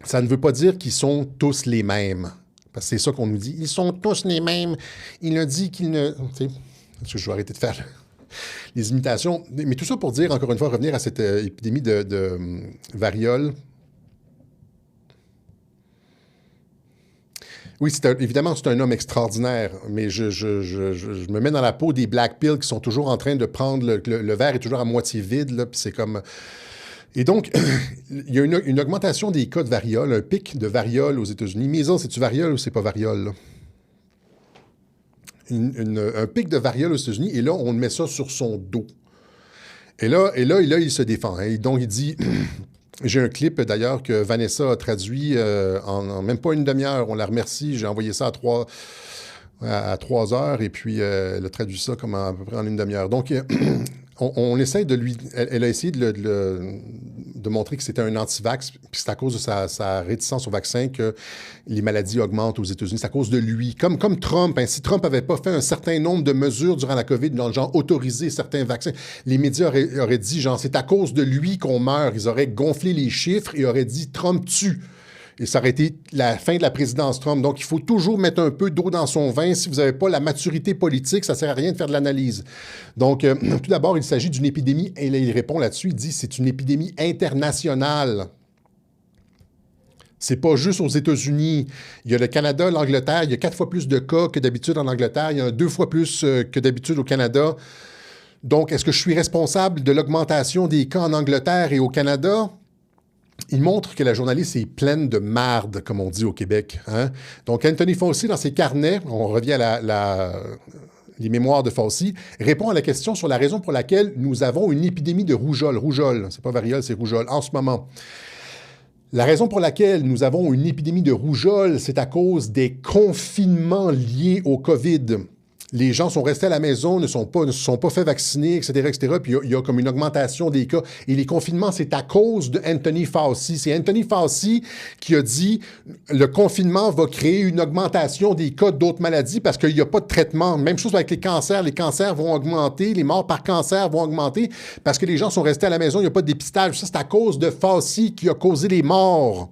ça ne veut pas dire qu'ils sont tous les mêmes. Parce que c'est ça qu'on nous dit. Ils sont tous les mêmes. Il a dit qu'ils ne... Est-ce que je vais arrêter de faire les imitations? Mais tout ça pour dire, encore une fois, revenir à cette épidémie de variole. Oui, évidemment, c'est un homme extraordinaire, mais je me mets dans la peau des Black Pills qui sont toujours en train de prendre... Le verre est toujours à moitié vide, là, puis c'est comme... Et donc, il y a une augmentation des cas de variole, un pic de variole aux États-Unis. Measles, c'est-tu variole ou c'est pas variole, là? Un pic de variole aux États-Unis, et là, on met ça sur son dos. Et là, il se défend. Hein. Donc, il dit... J'ai un clip, d'ailleurs, que Vanessa a traduit en même pas une demi-heure. On la remercie. J'ai envoyé ça à 3 heures, et puis elle a traduit ça comme à peu près en une demi-heure. Donc, on essaie de lui... Elle a essayé de montrer que c'était un anti-vax, puis c'est à cause de sa réticence au vaccin que les maladies augmentent aux États-Unis. C'est à cause de lui. Comme Trump. Hein, si Trump n'avait pas fait un certain nombre de mesures durant la COVID, dans le genre autoriser certains vaccins, les médias auraient dit, genre, c'est à cause de lui qu'on meurt. Ils auraient gonflé les chiffres et auraient dit, Trump tue. Et ça aurait été la fin de la présidence Trump. Donc, il faut toujours mettre un peu d'eau dans son vin. Si vous n'avez pas la maturité politique, ça ne sert à rien de faire de l'analyse. Donc, tout d'abord, il s'agit d'une épidémie, et là, il répond là-dessus, il dit c'est une épidémie internationale. C'est pas juste aux États-Unis. Il y a le Canada, l'Angleterre, il y a 4 fois plus de cas que d'habitude en Angleterre, il y en a 2 fois plus que d'habitude au Canada. Donc, est-ce que je suis responsable de l'augmentation des cas en Angleterre et au Canada? Il montre que la journaliste est pleine de marde, comme on dit au Québec. Hein? Donc, Anthony Fauci, dans ses carnets, on revient à les mémoires de Fauci, répond à la question sur la raison pour laquelle nous avons une épidémie de rougeole. Rougeole, c'est pas variole, c'est rougeole, en ce moment. La raison pour laquelle nous avons une épidémie de rougeole, c'est à cause des confinements liés au COVID. Les gens sont restés à la maison, ne se sont pas fait vacciner, etc., etc. Puis il y a comme une augmentation des cas. Et les confinements, c'est à cause de Anthony Fauci. C'est Anthony Fauci qui a dit le confinement va créer une augmentation des cas d'autres maladies parce qu'il n'y a pas de traitement. Même chose avec les cancers. Les cancers vont augmenter, les morts par cancer vont augmenter parce que les gens sont restés à la maison, il n'y a pas de dépistage. Ça, c'est à cause de Fauci qui a causé les morts.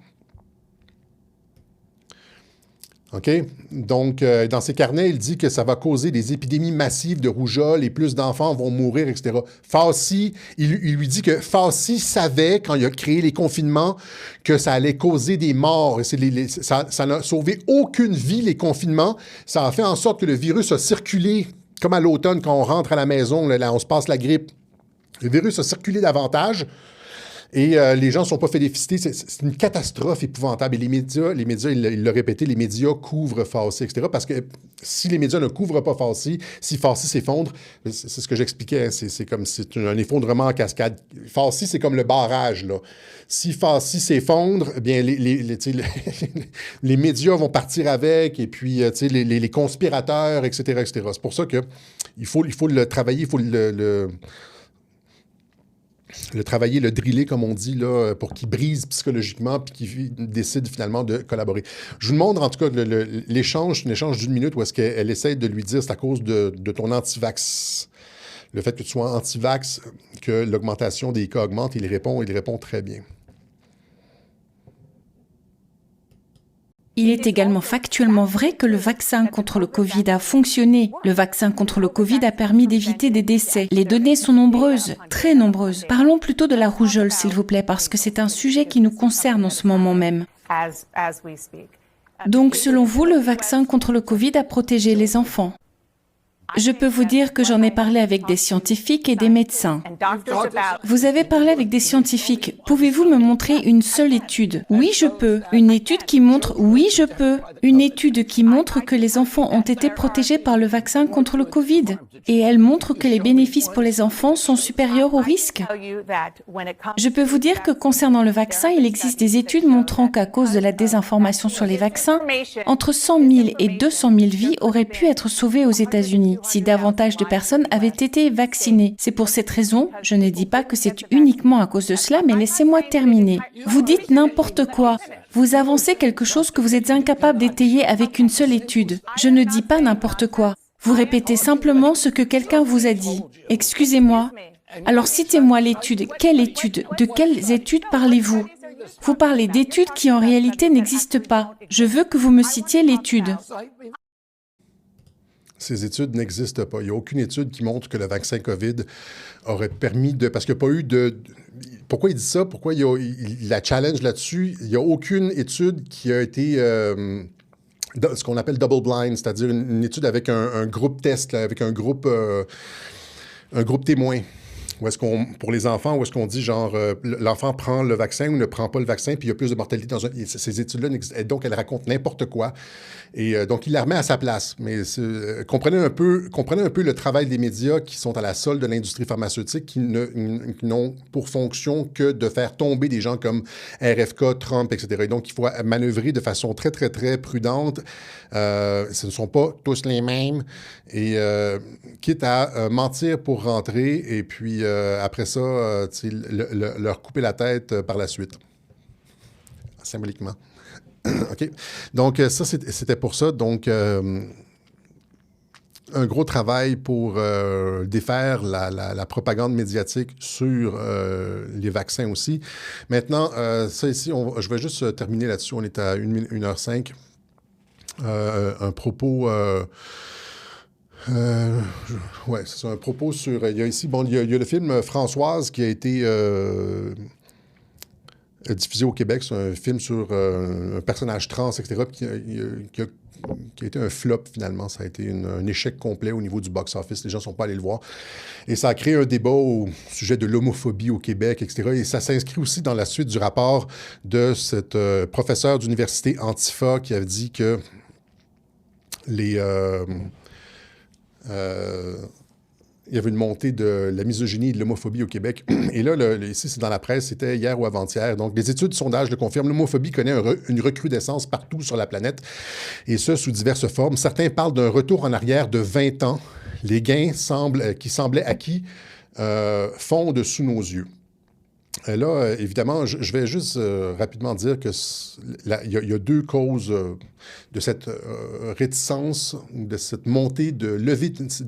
OK? Donc, dans ses carnets, il dit que ça va causer des épidémies massives de rougeole et plus d'enfants vont mourir, etc. Fauci, il lui dit que Fauci savait, quand il a créé les confinements, que ça allait causer des morts. Et ça n'a sauvé aucune vie, les confinements. Ça a fait en sorte que le virus a circulé, comme à l'automne, quand on rentre à la maison, là, on se passe la grippe. Le virus a circulé davantage. Et les gens ne sont pas fait défister. C'est une catastrophe épouvantable. Et les médias, il l'a répété, les médias couvrent Fauci, etc. Parce que si les médias ne couvrent pas Fauci, si Fauci s'effondre, c'est ce que j'expliquais, c'est comme c'est un effondrement en cascade. Fauci, c'est comme le barrage, là. Si Fauci s'effondre, eh bien, les médias vont partir avec, et puis, les conspirateurs, etc., etc. C'est pour ça qu'il faut le travailler, il faut le travailler, le driller, comme on dit, là, pour qu'il brise psychologiquement puis qu'il décide finalement de collaborer. Je vous montre en tout cas l'échange, c'est un échange d'une minute où est-ce qu'elle essaie de lui dire c'est à cause de ton anti-vax. Le fait que tu sois anti-vax, que l'augmentation des cas augmente, il répond très bien. Il est également factuellement vrai que le vaccin contre le Covid a fonctionné. Le vaccin contre le Covid a permis d'éviter des décès. Les données sont nombreuses, très nombreuses. Parlons plutôt de la rougeole, s'il vous plaît, parce que c'est un sujet qui nous concerne en ce moment même. Donc, selon vous, le vaccin contre le Covid a protégé les enfants? Je peux vous dire que j'en ai parlé avec des scientifiques et des médecins. Vous avez parlé avec des scientifiques. Pouvez-vous me montrer une seule étude? Oui, je peux. Une étude qui montre... Oui, je peux. Une étude qui montre que les enfants ont été protégés par le vaccin contre le Covid. Et elle montre que les bénéfices pour les enfants sont supérieurs aux risques. Je peux vous dire que concernant le vaccin, il existe des études montrant qu'à cause de la désinformation sur les vaccins, entre 100 000 et 200 000 vies auraient pu être sauvées aux États-Unis si davantage de personnes avaient été vaccinées. C'est pour cette raison, je ne dis pas que c'est uniquement à cause de cela, mais laissez-moi terminer. Vous dites n'importe quoi. Vous avancez quelque chose que vous êtes incapable d'étayer avec une seule étude. Je ne dis pas n'importe quoi. Vous répétez simplement ce que quelqu'un vous a dit. Excusez-moi. Alors citez-moi l'étude. Quelle étude? De quelles études parlez-vous? Vous parlez d'études qui en réalité n'existent pas. Je veux que vous me citiez l'étude. Ces études n'existent pas. Il n'y a aucune étude qui montre que le vaccin COVID aurait permis de... Parce qu'il n'y a pas eu de... Pourquoi il dit ça? Pourquoi il la challenge là-dessus? Il n'y a aucune étude qui a été... ce qu'on appelle double blind, c'est-à-dire une étude avec un groupe test, là, avec un groupe témoin. Où est-ce qu'on, pour les enfants, où est-ce qu'on dit, genre, l'enfant prend le vaccin ou ne prend pas le vaccin, puis il y a plus de mortalité dans un... Ces études-là, donc, elles racontent n'importe quoi. Et donc, il la remet à sa place. Mais comprenez un peu le travail des médias qui sont à la solde de l'industrie pharmaceutique, qui n'ont pour fonction que de faire tomber des gens comme RFK, Trump, etc. Et donc, il faut manœuvrer de façon très, très, très prudente. Ce ne sont pas tous les mêmes. Et quitte à mentir pour rentrer, et puis après ça, leur couper la tête par la suite. Symboliquement. OK. Donc, ça, c'était pour ça. Donc, un gros travail pour défaire la propagande médiatique sur les vaccins aussi. Maintenant, ça ici, je vais juste terminer là-dessus. On est à 1h05. Un propos... ouais, c'est un propos sur... Il y a ici, bon, il y a le film Françoise qui a été diffusé au Québec. C'est un film sur un personnage trans, etc., qui a été un flop, finalement. Ça a été un échec complet au niveau du box-office. Les gens ne sont pas allés le voir. Et ça a créé un débat au sujet de l'homophobie au Québec, etc. Et ça s'inscrit aussi dans la suite du rapport de cette professeure d'université Antifa qui avait dit que il y avait une montée de la misogynie et de l'homophobie au Québec. Et là, ici, c'est dans la presse, c'était hier ou avant-hier. Donc, les études de sondage le confirment, l'homophobie connaît une recrudescence partout sur la planète, et ce, sous diverses formes. Certains parlent d'un retour en arrière de 20 ans. Les gains qui semblaient acquis fondent sous nos yeux. Là, évidemment, je vais juste rapidement dire que il y a deux causes de cette réticence, de cette montée de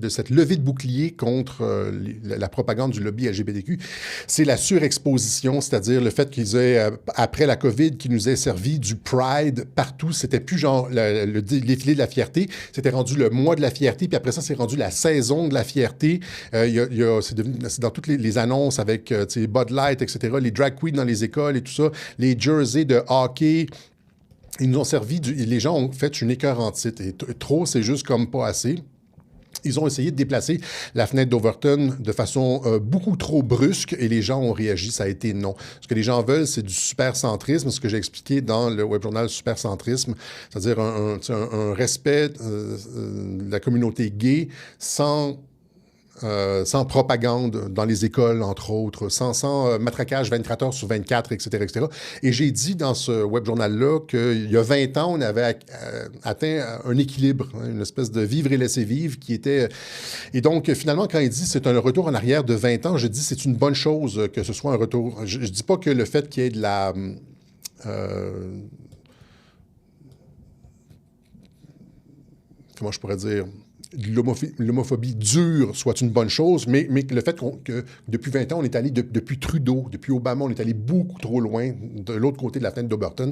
cette levée de bouclier contre la propagande du lobby LGBTQ. C'est la surexposition, c'est-à-dire le fait qu'ils aient, après la COVID, qu'ils nous aient servi du Pride partout. C'était plus genre le défilé de la fierté, c'était rendu le mois de la fierté, puis après ça, c'est rendu la saison de la fierté. C'est dans toutes les annonces avec Bud Light, etc., les drag queens dans les écoles et tout ça, les jerseys de hockey. Ils nous ont servi, les gens ont fait une écœurantite. Et trop, c'est juste comme pas assez. Ils ont essayé de déplacer la fenêtre d'Overton de façon beaucoup trop brusque et les gens ont réagi, ça a été non. Ce que les gens veulent, c'est du supercentrisme, ce que j'ai expliqué dans le web journal Supercentrisme, c'est-à-dire un respect de la communauté gay sans propagande dans les écoles, entre autres, sans matraquage 24 heures sur 24, etc., etc. Et j'ai dit dans ce web journal-là qu'il y a 20 ans, on avait atteint un équilibre, une espèce de vivre et laisser vivre qui était... Et donc, finalement, quand il dit c'est un retour en arrière de 20 ans, je dis c'est une bonne chose que ce soit un retour. Je dis pas que le fait qu'il y ait de la... comment je pourrais dire... l'homophobie dure soit une bonne chose, mais le fait que depuis 20 ans, on est allé, depuis Trudeau, depuis Obama, on est allé beaucoup trop loin de l'autre côté de la fenêtre d'Overton.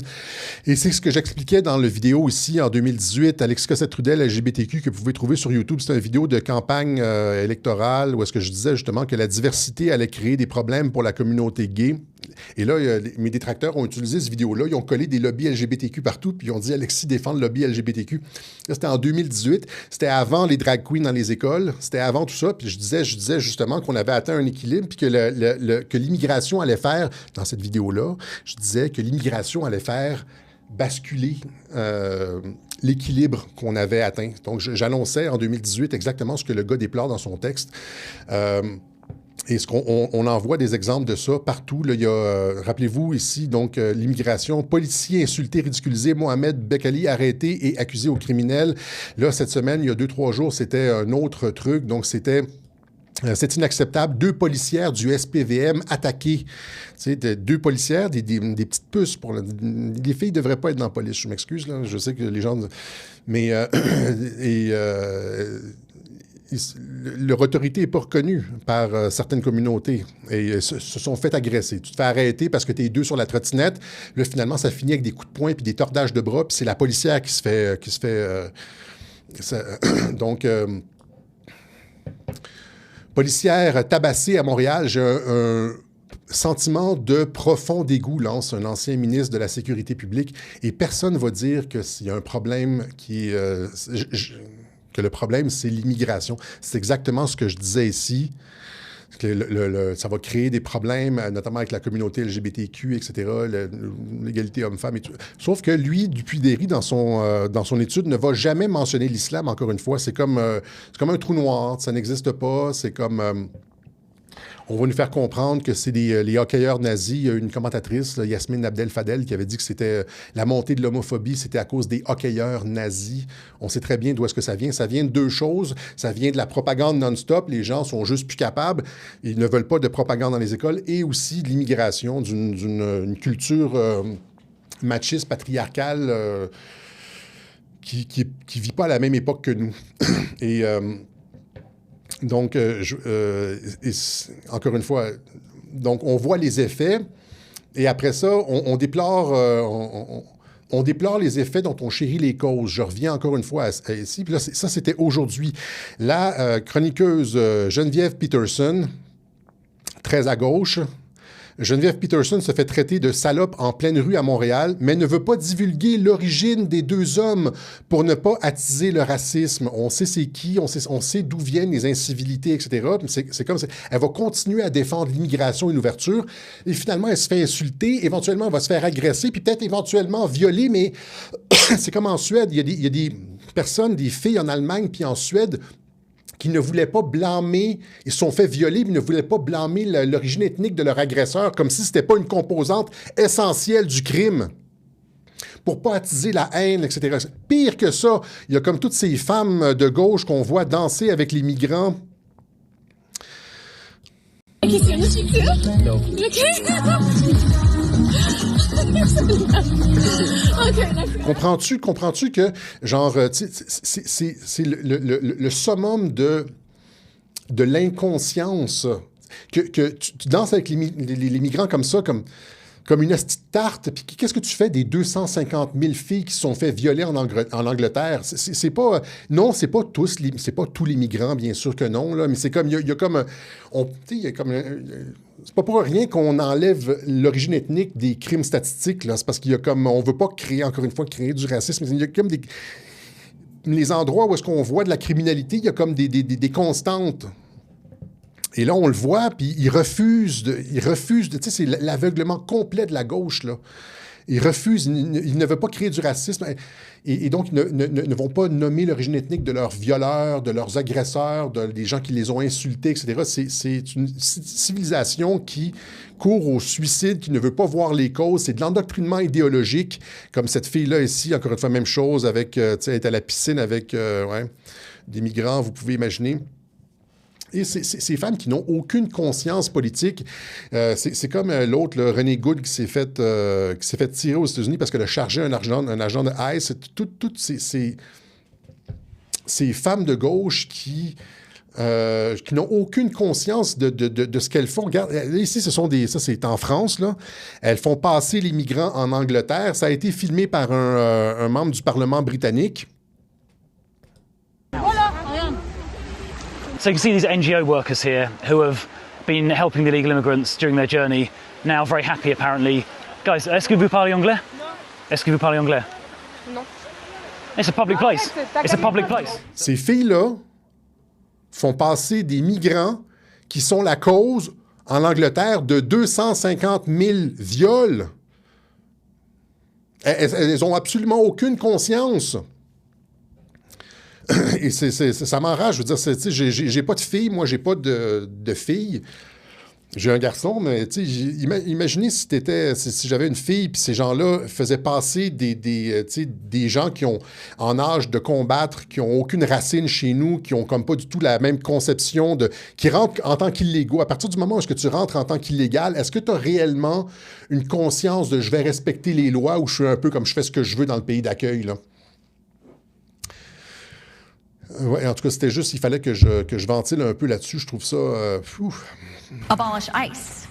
Et c'est ce que j'expliquais dans la vidéo ici en 2018, Alexis Cossette-Trudel, LGBTQ, que vous pouvez trouver sur YouTube. C'est une vidéo de campagne électorale où est-ce que je disais justement que la diversité allait créer des problèmes pour la communauté gay. Et là, mes détracteurs ont utilisé cette vidéo-là, ils ont collé des lobbies LGBTQ partout, puis ils ont dit « Alexis défend le lobby LGBTQ ». Là, c'était en 2018, c'était avant les drag queens dans les écoles, c'était avant tout ça, puis je disais justement qu'on avait atteint un équilibre, puis que l'immigration allait faire, dans cette vidéo-là, je disais que l'immigration allait faire basculer l'équilibre qu'on avait atteint. Donc, j'annonçais en 2018 exactement ce que le gars déplore dans son texte. Et on en voit des exemples de ça partout. Là, il y a, rappelez-vous ici, donc, l'immigration, policier insulté, ridiculisé, Mohamed Bekali arrêté et accusé au criminel. Là, cette semaine, il y a 2-3 jours, c'était un autre truc. Donc, c'est inacceptable. 2 policières du SPVM attaquées. Tu sais, 2 policières, des petites puces. Les filles ne devraient pas être dans la police. Je m'excuse, là. Je sais que les gens... Mais... leur autorité n'est pas reconnue par certaines communautés et se sont fait agresser. Tu te fais arrêter parce que tu es 2 sur la trottinette. Là, finalement, ça finit avec des coups de poing puis des tordages de bras, puis c'est la policière qui se fait donc, policière tabassée à Montréal. J'ai un sentiment de profond dégoût, lance un ancien ministre de la Sécurité publique, et personne ne va dire qu'il y a un problème qui est... que le problème, c'est l'immigration. C'est exactement ce que je disais ici. Que ça va créer des problèmes, notamment avec la communauté LGBTQ, etc., l'égalité homme-femme et tout. Sauf que lui, Dupuy-Derry, dans son étude, ne va jamais mentionner l'islam, encore une fois. C'est comme un trou noir, ça n'existe pas, c'est comme... on va nous faire comprendre que c'est les hockeyeurs nazis. Il y a une commentatrice, là, Yasmine Abdel-Fadel, qui avait dit que c'était la montée de l'homophobie, c'était à cause des hockeyeurs nazis. On sait très bien d'où est-ce que ça vient. Ça vient de 2 choses. Ça vient de la propagande non-stop. Les gens sont juste plus capables. Ils ne veulent pas de propagande dans les écoles. Et aussi de l'immigration, d'une culture machiste, patriarcale, qui vit pas à la même époque que nous. Et... donc, encore une fois, donc on voit les effets et après ça, on déplore les effets dont on chérit les causes. Je reviens encore une fois ici. Puis là, ça, c'était aujourd'hui. La chroniqueuse Geneviève Peterson, très à gauche, Geneviève Peterson se fait traiter de salope en pleine rue à Montréal, mais ne veut pas divulguer l'origine des 2 hommes pour ne pas attiser le racisme. On sait c'est qui, on sait d'où viennent les incivilités, etc. C'est comme ça. Elle va continuer à défendre l'immigration et l'ouverture, et finalement, elle se fait insulter, éventuellement, elle va se faire agresser, puis peut-être éventuellement violer, mais c'est comme en Suède. Il y a des personnes, des filles en Allemagne, puis en Suède, qui ne voulaient pas blâmer, ils se sont fait violer, mais ne voulaient pas blâmer l'origine ethnique de leur agresseur, comme si ce n'était pas une composante essentielle du crime, pour pas attiser la haine, etc. Pire que ça, il y a comme toutes ces femmes de gauche qu'on voit danser avec les migrants. Comprends-tu que, genre, c'est le summum de l'inconscience que tu danses avec les migrants comme ça, comme une hostie de tarte. Puis qu'est-ce que tu fais des 250 000 filles qui se sont fait violer en Angleterre? C'est pas... Non, c'est pas tous les migrants, bien sûr que non, là, mais c'est comme... Il y a comme... Il y a comme... C'est pas pour rien qu'on enlève l'origine ethnique des crimes statistiques, là. C'est parce qu'il y a comme... On veut pas créer, encore une fois, du racisme. Il y a comme des... Les endroits où est-ce qu'on voit de la criminalité, il y a comme des constantes. Et là, on le voit, puis ils refusent de... Tu sais, c'est l'aveuglement complet de la gauche, là. Ils refusent, ils ne veulent pas créer du racisme. Et donc, ils ne vont pas nommer l'origine ethnique de leurs violeurs, de leurs agresseurs, des gens qui les ont insultés, etc. C'est une civilisation qui court au suicide, qui ne veut pas voir les causes. C'est de l'endoctrinement idéologique, comme cette fille-là ici, encore une fois, même chose, avec, tu sais, elle est à la piscine avec des migrants, vous pouvez imaginer. Et ces femmes qui n'ont aucune conscience politique, c'est comme l'autre, René Good, qui s'est fait tirer aux États-Unis parce qu'elle a chargé un agent de ICE. Toutes ces femmes de gauche qui n'ont aucune conscience de ce qu'elles font. Regarde, ici, ça c'est en France, là. Elles font passer les migrants en Angleterre. Ça a été filmé par un membre du Parlement britannique. So you can see these NGO workers here who have been helping the illegal immigrants during their journey, now very happy apparently. Guys, est-ce que vous parlez anglais? Est-ce que vous parlez anglais? Non. It's a public place. It's a public place. Ces filles-là font passer des migrants qui sont la cause, en Angleterre, de 250 000 viols. Elles ont absolument aucune conscience. Et ça m'enrage. Je veux dire, j'ai pas de fille, moi, j'ai pas de fille. J'ai un garçon, mais imaginez si j'avais une fille, puis ces gens-là faisaient passer des gens qui ont en âge de combattre, qui n'ont aucune racine chez nous, qui ont comme pas du tout la même conception qui rentrent en tant qu'illégaux. À partir du moment où est-ce que tu rentres en tant qu'illégal, est-ce que tu as réellement une conscience de je vais respecter les lois ou je suis un peu comme je fais ce que je veux dans le pays d'accueil, là? Ouais, en tout cas, c'était juste, il fallait que je ventile un peu là-dessus. Je trouve ça... Abolish ICE.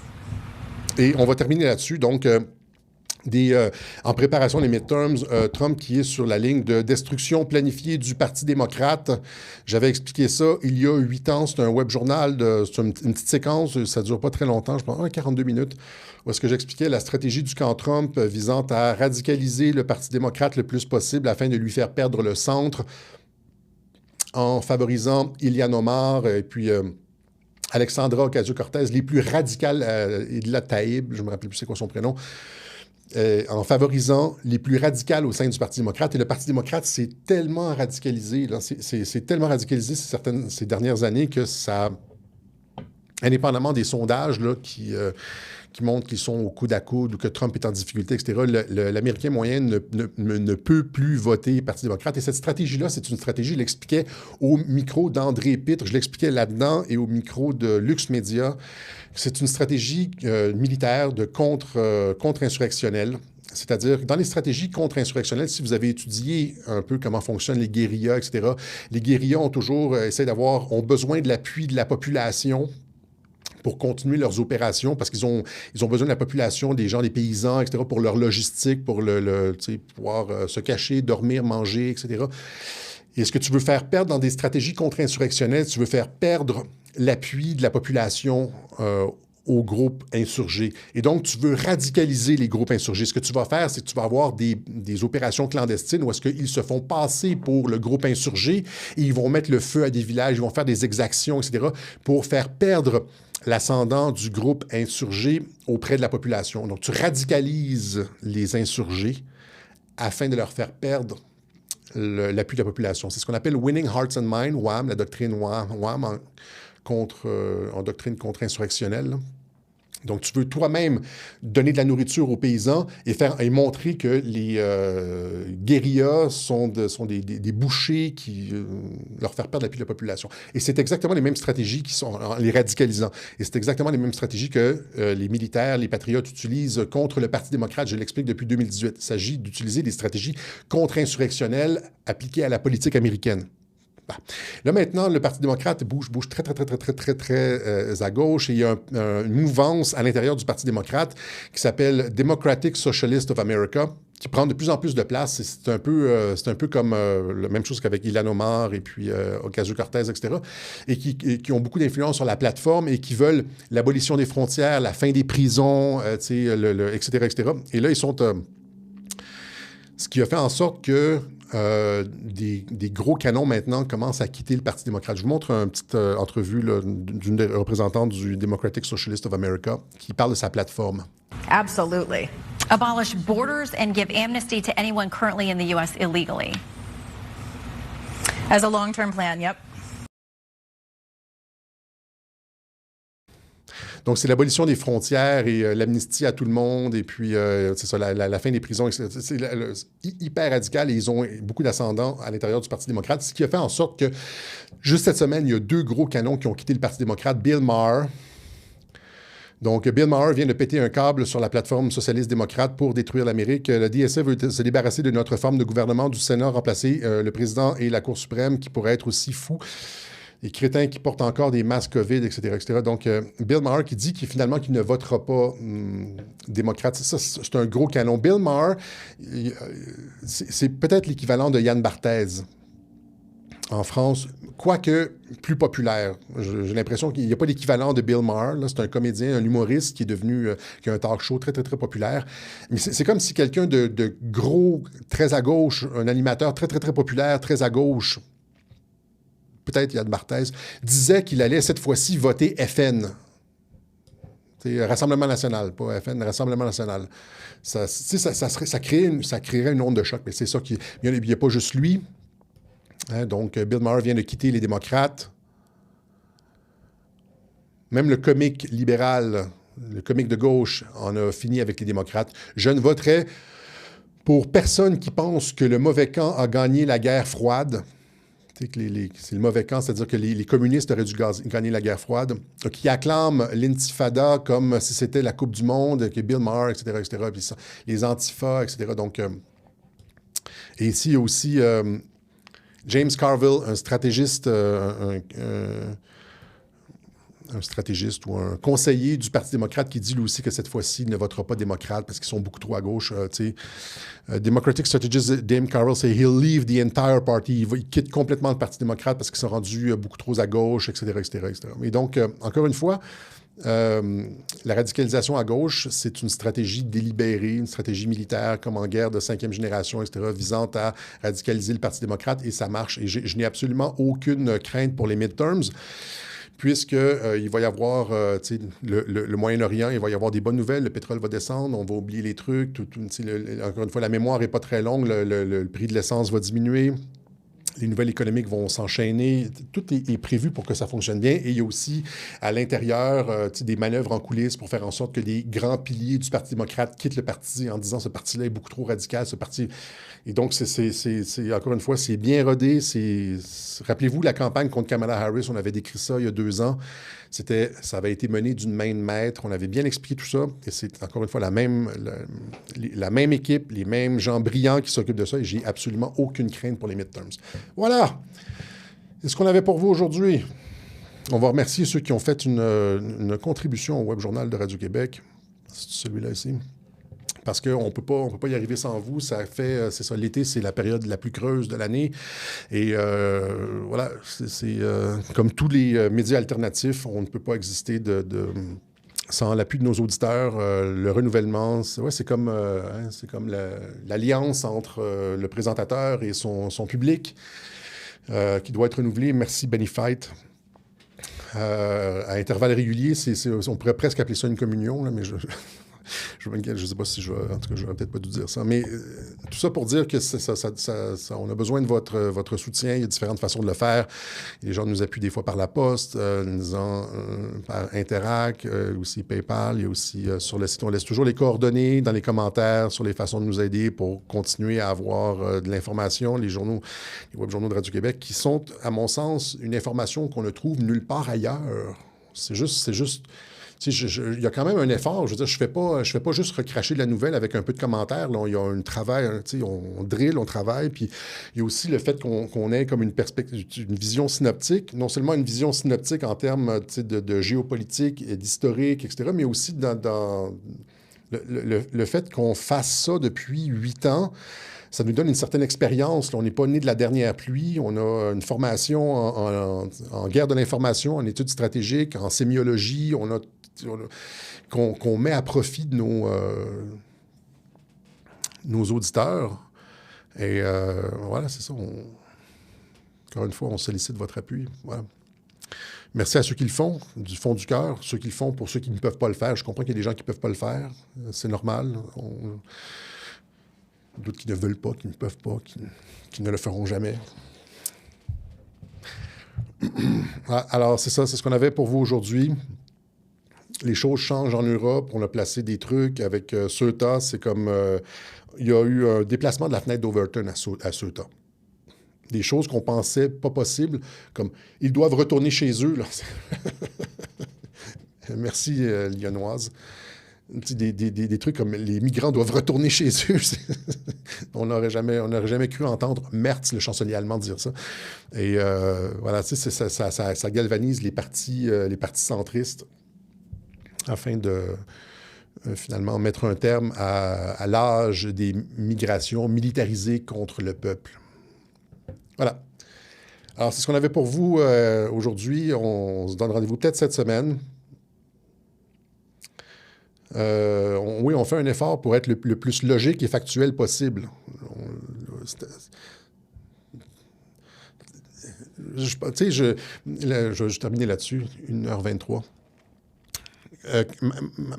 Et on va terminer là-dessus. Donc, en préparation des midterms, Trump qui est sur la ligne de destruction planifiée du Parti démocrate. J'avais expliqué ça il y a 8 ans. C'est un web journal, c'est une petite séquence, ça ne dure pas très longtemps, je pense 42 minutes, où est-ce que j'expliquais la stratégie du camp Trump visant à radicaliser le Parti démocrate le plus possible afin de lui faire perdre le centre en favorisant Ilhan Omar et puis Alexandra Ocasio-Cortez, les plus radicales, Idla Taïb, je ne me rappelle plus c'est quoi son prénom, en favorisant les plus radicales au sein du Parti démocrate. Et le Parti démocrate s'est tellement radicalisé, là, c'est tellement radicalisé ces dernières années que ça, indépendamment des sondages là, qui montrent qu'ils sont au coude à coude ou que Trump est en difficulté, etc., l'Américain moyen ne peut plus voter Parti démocrate. Et cette stratégie-là, c'est une stratégie, je l'expliquais au micro d'André Pitre, je l'expliquais là-dedans et au micro de Lux Media. C'est une stratégie militaire de contre-insurrectionnelle. C'est-à-dire, dans les stratégies contre-insurrectionnelles, si vous avez étudié un peu comment fonctionnent les guérillas, etc., les guérillas ont toujours ont besoin de l'appui de la population pour continuer leurs opérations, parce qu'ils ont besoin de la population, des gens, des paysans, etc., pour leur logistique, pour pouvoir se cacher, dormir, manger, etc. Et ce que tu veux faire perdre dans des stratégies contre-insurrectionnelles, tu veux faire perdre l'appui de la population aux groupes insurgés. Et donc, tu veux radicaliser les groupes insurgés. Ce que tu vas faire, c'est que tu vas avoir des opérations clandestines où est-ce qu'ils se font passer pour le groupe insurgé et ils vont mettre le feu à des villages, ils vont faire des exactions, etc., pour faire perdre l'ascendant du groupe insurgé auprès de la population. Donc, tu radicalises les insurgés afin de leur faire perdre l'appui de la population. C'est ce qu'on appelle « Winning Hearts and Minds », WHAM, la doctrine WHAM en doctrine contre-insurrectionnelle. Donc, tu veux toi-même donner de la nourriture aux paysans et montrer que les guérillas sont des bouchers qui leur faire perdre l'appui de la population. Et c'est exactement les mêmes stratégies qui sont en les radicalisant. Et c'est exactement les mêmes stratégies que les militaires, les patriotes utilisent contre le Parti démocrate. Je l'explique depuis 2018. Il s'agit d'utiliser des stratégies contre-insurrectionnelles appliquées à la politique américaine. Là, maintenant, le Parti démocrate bouge très à gauche et il y a une mouvance à l'intérieur du Parti démocrate qui s'appelle Democratic Socialist of America, qui prend de plus en plus de place. C'est un peu comme la même chose qu'avec Ilhan Omar et puis Ocasio-Cortez, etc., et qui ont beaucoup d'influence sur la plateforme et qui veulent l'abolition des frontières, la fin des prisons, etc., etc. Et là, ils sont... ce qui a fait en sorte que des gros canons maintenant commencent à quitter le Parti démocrate. Je vous montre une petite entrevue d'une des représentantes du Democratic Socialist of America qui parle de sa plateforme. Absolutely. Abolish borders and give amnesty to anyone currently in the U.S. illegally. As a long-term plan, yep. Donc, c'est l'abolition des frontières et l'amnistie à tout le monde, et puis, c'est ça, la fin des prisons. C'est hyper radical et ils ont beaucoup d'ascendants à l'intérieur du Parti démocrate, ce qui a fait en sorte que, juste cette semaine, il y a 2 gros canons qui ont quitté le Parti démocrate. Bill Maher. Donc, Bill Maher vient de péter un câble sur la plateforme socialiste-démocrate pour détruire l'Amérique. Le DSA veut se débarrasser de notre forme de gouvernement du Sénat, remplacer le président et la Cour suprême, qui pourraient être aussi fous. Les crétins qui portent encore des masques COVID, etc., etc. Donc, Bill Maher qui dit qu'il ne votera pas démocrate. Ça, c'est un gros canon. Bill Maher, c'est peut-être l'équivalent de Yann Barthès en France, quoique plus populaire. J'ai l'impression qu'il n'y a pas d'équivalent de Bill Maher. Là, c'est un comédien, un humoriste qui est devenu, qui a un talk show très populaire. Mais c'est comme si quelqu'un de gros, très à gauche, un animateur très populaire, très à gauche, peut-être Yann Barthès, disait qu'il allait cette fois-ci voter FN. C'est Rassemblement national, pas FN, Rassemblement national. Ça créerait une onde de choc, mais c'est ça qui... Il n'y a pas juste lui. Hein, donc, Bill Maher vient de quitter les démocrates. Même le comique libéral, le comique de gauche, en a fini avec les démocrates. Je ne voterai pour personne qui pense que le mauvais camp a gagné la guerre froide. C'est le mauvais camp, c'est-à-dire que les communistes auraient dû gagner la guerre froide, qui acclament l'intifada comme si c'était la Coupe du Monde, que Bill Maher, etc., puis ça, les antifas, etc. Donc, et ici, il y a aussi James Carville, un stratégiste, un stratégiste ou un conseiller du Parti démocrate qui dit lui aussi que cette fois-ci, il ne votera pas démocrate parce qu'ils sont beaucoup trop à gauche. Democratic strategist James Carville say he'll leave the entire party. Il quitte complètement le Parti démocrate parce qu'ils sont rendus beaucoup trop à gauche, etc., etc., etc. Et donc, encore une fois, la radicalisation à gauche, c'est une stratégie délibérée, une stratégie militaire comme en guerre de 5e génération, etc., visant à radicaliser le Parti démocrate, et ça marche. Et je n'ai absolument aucune crainte pour les midterms, puisqu'il va y avoir le Moyen-Orient, il va y avoir des bonnes nouvelles, le pétrole va descendre, on va oublier les trucs, encore une fois, la mémoire n'est pas très longue, le prix de l'essence va diminuer, les nouvelles économiques vont s'enchaîner, tout est prévu pour que ça fonctionne bien, et il y a aussi à l'intérieur des manœuvres en coulisses pour faire en sorte que des grands piliers du Parti démocrate quittent le parti en disant ce parti-là est beaucoup trop radical, ce parti... Et donc, encore une fois, c'est bien rodé. Rappelez-vous, la campagne contre Kamala Harris, on avait décrit ça il y a 2 ans. Ça avait été mené d'une main de maître. On avait bien expliqué tout ça. Et c'est encore une fois la même équipe, les mêmes gens brillants qui s'occupent de ça. Et j'ai absolument aucune crainte pour les midterms. Voilà. C'est ce qu'on avait pour vous aujourd'hui. On va remercier ceux qui ont fait une contribution au Web Journal de Radio-Québec. C'est celui-là ici. Parce qu'on ne peut pas y arriver sans vous. Ça fait, c'est ça, l'été, c'est la période la plus creuse de l'année. Et voilà, c'est comme tous les médias alternatifs, on ne peut pas exister sans l'appui de nos auditeurs. Le renouvellement, c'est comme l'alliance entre le présentateur et son public qui doit être renouvelé. Merci, Bennyfight. À intervalles réguliers, on pourrait presque appeler ça une communion, là, mais je Je ne sais pas si je vais... En tout cas, je n'aurais peut-être pas dû dire ça. Mais tout ça pour dire que on a besoin de votre soutien. Il y a différentes façons de le faire. Les gens nous appuient des fois par la poste, par Interac, aussi PayPal. Il y a aussi sur le site, on laisse toujours les coordonnées dans les commentaires sur les façons de nous aider pour continuer à avoir de l'information. Les web journaux de Radio-Québec qui sont, à mon sens, une information qu'on ne trouve nulle part ailleurs. C'est juste... Il y a quand même un effort. Je veux dire, je fais pas juste recracher de la nouvelle avec un peu de commentaires. Là, il y a un travail, on drill, on travaille. Puis il y a aussi le fait qu'on ait comme une vision synoptique. Non seulement une vision synoptique en termes de géopolitique et d'historique, etc., mais aussi dans le fait qu'on fasse ça depuis 8 ans. Ça nous donne une certaine expérience. Là, on n'est pas né de la dernière pluie. On a une formation en guerre de l'information, en études stratégiques, en sémiologie. Qu'on met à profit de nos auditeurs. Et voilà, c'est ça. Encore une fois, on sollicite votre appui. Voilà. Merci à ceux qui le font, du fond du cœur. Ceux qui le font pour ceux qui ne peuvent pas le faire. Je comprends qu'il y a des gens qui ne peuvent pas le faire. C'est normal. D'autres qui ne veulent pas, qui ne peuvent pas, qui ne le feront jamais. Alors, c'est ça, c'est ce qu'on avait pour vous aujourd'hui. Les choses changent en Europe. On a placé des trucs avec Ceuta. C'est comme... il y a eu un déplacement de la fenêtre d'Overton à Ceuta. Des choses qu'on pensait pas possibles, comme ils doivent retourner chez eux. Là. Merci, Lyonnoise. Des trucs comme les migrants doivent retourner chez eux. On n'aurait jamais cru entendre Merz, le chancelier allemand, dire ça. Et voilà, ça galvanise les partis centristes afin de finalement mettre un terme à l'âge des migrations militarisées contre le peuple. Voilà. Alors, c'est ce qu'on avait pour vous aujourd'hui. On se donne rendez-vous peut-être cette semaine. Oui, on fait un effort pour être le plus logique et factuel possible. Je vais terminer là-dessus, 1h23.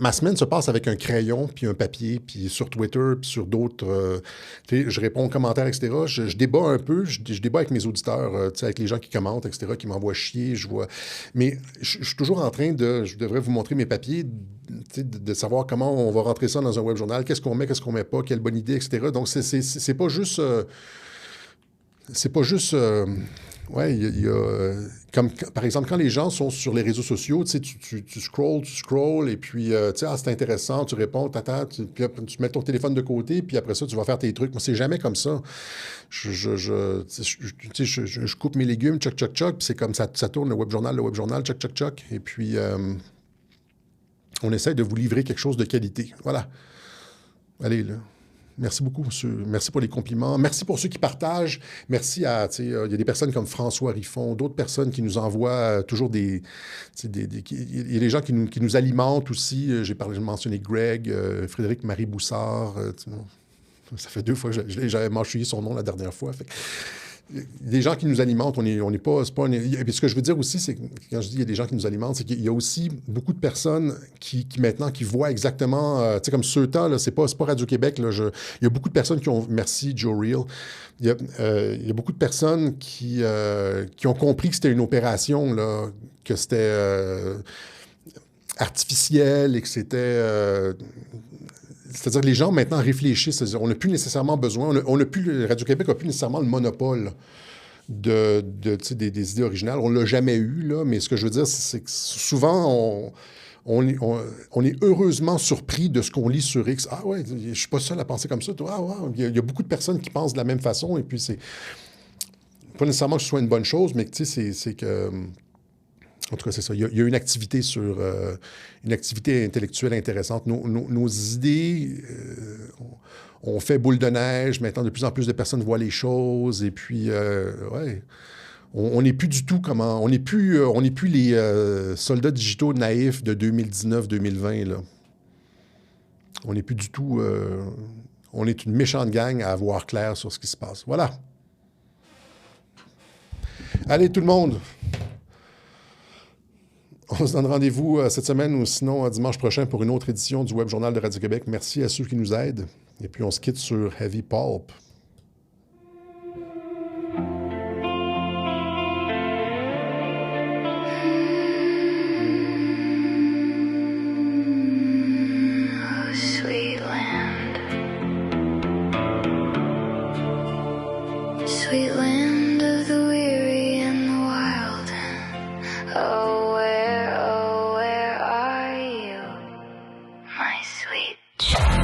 Ma semaine se passe avec un crayon, puis un papier, puis sur Twitter, puis sur d'autres... je réponds aux commentaires, etc. Je débat un peu, je débat avec mes auditeurs, avec les gens qui commentent, etc., qui m'envoient chier, je vois... Mais je suis toujours en train de... Je devrais vous montrer mes papiers, de savoir comment on va rentrer ça dans un web journal, qu'est-ce qu'on met pas, quelle bonne idée, etc. Donc, c'est pas juste... c'est pas juste... ouais, il y a comme, par exemple, quand les gens sont sur les réseaux sociaux, tu scrolls, et puis, c'est intéressant, tu réponds, puis tu mets ton téléphone de côté, puis après ça, tu vas faire tes trucs. Moi, c'est jamais comme ça. Je coupe mes légumes, tchoc, tchoc, tchoc, puis c'est comme ça tourne, le web journal, tchoc, tchoc, tchoc, et puis on essaie de vous livrer quelque chose de qualité. Voilà. Allez, là. Merci beaucoup, monsieur. Merci pour les compliments. Merci pour ceux qui partagent. Merci à... il y a des personnes comme François Riffon, d'autres personnes qui nous envoient toujours des... Il y a des gens qui nous alimentent aussi. J'ai mentionné Greg, Frédéric-Marie Boussard. Ça fait 2 fois que j'avais mâchouillé son nom la dernière fois. Fait des gens qui nous alimentent, on n'est pas... Et puis ce que je veux dire aussi, c'est que quand je dis il y a des gens qui nous alimentent, c'est qu'il y a aussi beaucoup de personnes qui maintenant, qui voient exactement... comme Ceuta, là, c'est pas Radio-Québec. Là, il y a beaucoup de personnes qui ont... Merci, Joe Real. Il y a beaucoup de personnes qui ont compris que c'était une opération, là, que c'était artificiel et que c'était... c'est-à-dire que les gens, maintenant, réfléchissent. C'est-à-dire on n'a plus nécessairement besoin... Radio-Québec n'a plus nécessairement le monopole des idées originales. On ne l'a jamais eu, là, mais ce que je veux dire, c'est que souvent, on est heureusement surpris de ce qu'on lit sur X. Ah ouais, je ne suis pas seul à penser comme ça. Ah ouais, il y a beaucoup de personnes qui pensent de la même façon, et puis c'est... Pas nécessairement que ce soit une bonne chose, mais tu sais, c'est que... En tout cas, c'est ça. Il y a une activité une activité intellectuelle intéressante. Nos idées, on fait boule de neige. Maintenant, de plus en plus de personnes voient les choses. Et puis, ouais, on n'est plus du tout comment... On n'est plus les soldats digitaux naïfs de 2019-2020, là. On n'est plus du tout... on est une méchante gang à voir clair sur ce qui se passe. Voilà. Allez, tout le monde! On se donne rendez-vous cette semaine ou sinon dimanche prochain pour une autre édition du Web Journal de Radio-Québec. Merci à ceux qui nous aident. Et puis, on se quitte sur Heavy Pulp. Sweet land, sweet land of the weary and the wild. Oh, where are you, my sweet child?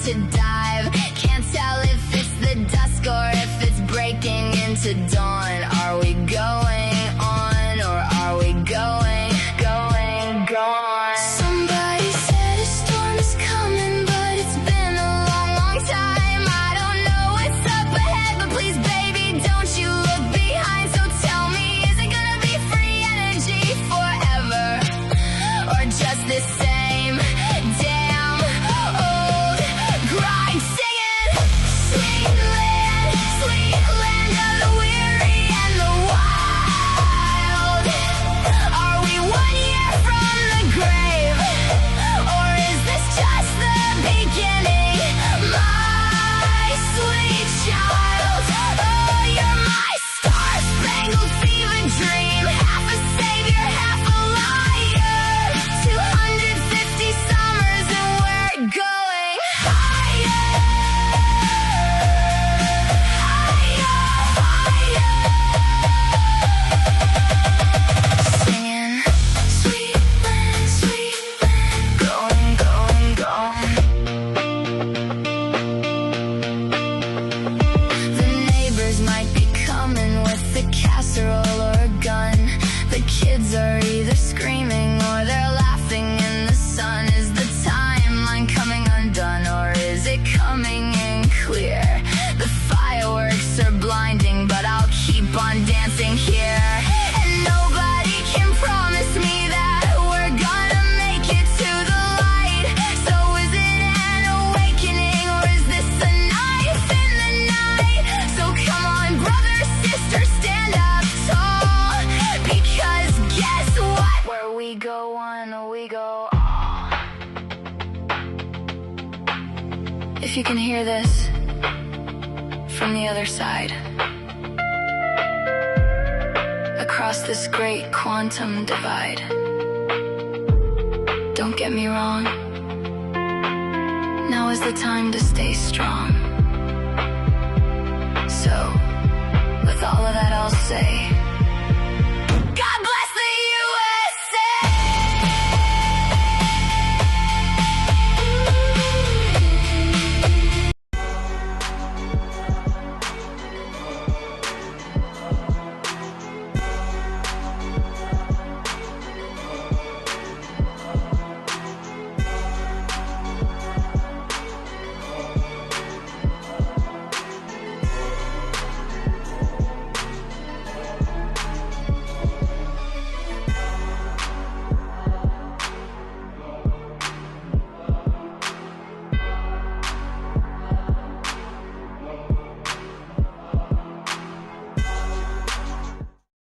To dive, can't tell if it's the dusk or if it's breaking into dawn. Are we going on or are we going gone? Somebody said a storm is coming, but it's been a long time. I don't know what's up ahead, but please baby don't you look behind. So tell me, is it gonna be free energy forever or just the same damn old grind? Singing sweet land of the weary and the wild. Are we 1 year from the grave, or is this just the beginning? My sweet child, oh, you're my star-spangled fever dream. Half a savior, half a liar. 250 summers and we're going higher, singing sweet land, going. The neighbors might be coming with a casserole or a gun. The kids are either screaming or they're laughing in the sun. Is the timeline coming undone or is it coming in clear? The fireworks are blinding, but I'll keep on dancing here. And nobody can promise me that we're gonna make it to the light. So is it an awakening or is this a knife in the night? So come on, brother, sister, stand up tall. Because guess what? Where we go one, we go all. If you can hear this from the other side, across this great quantum divide, don't get me wrong, now is the time to stay strong. So, with all of that I'll say,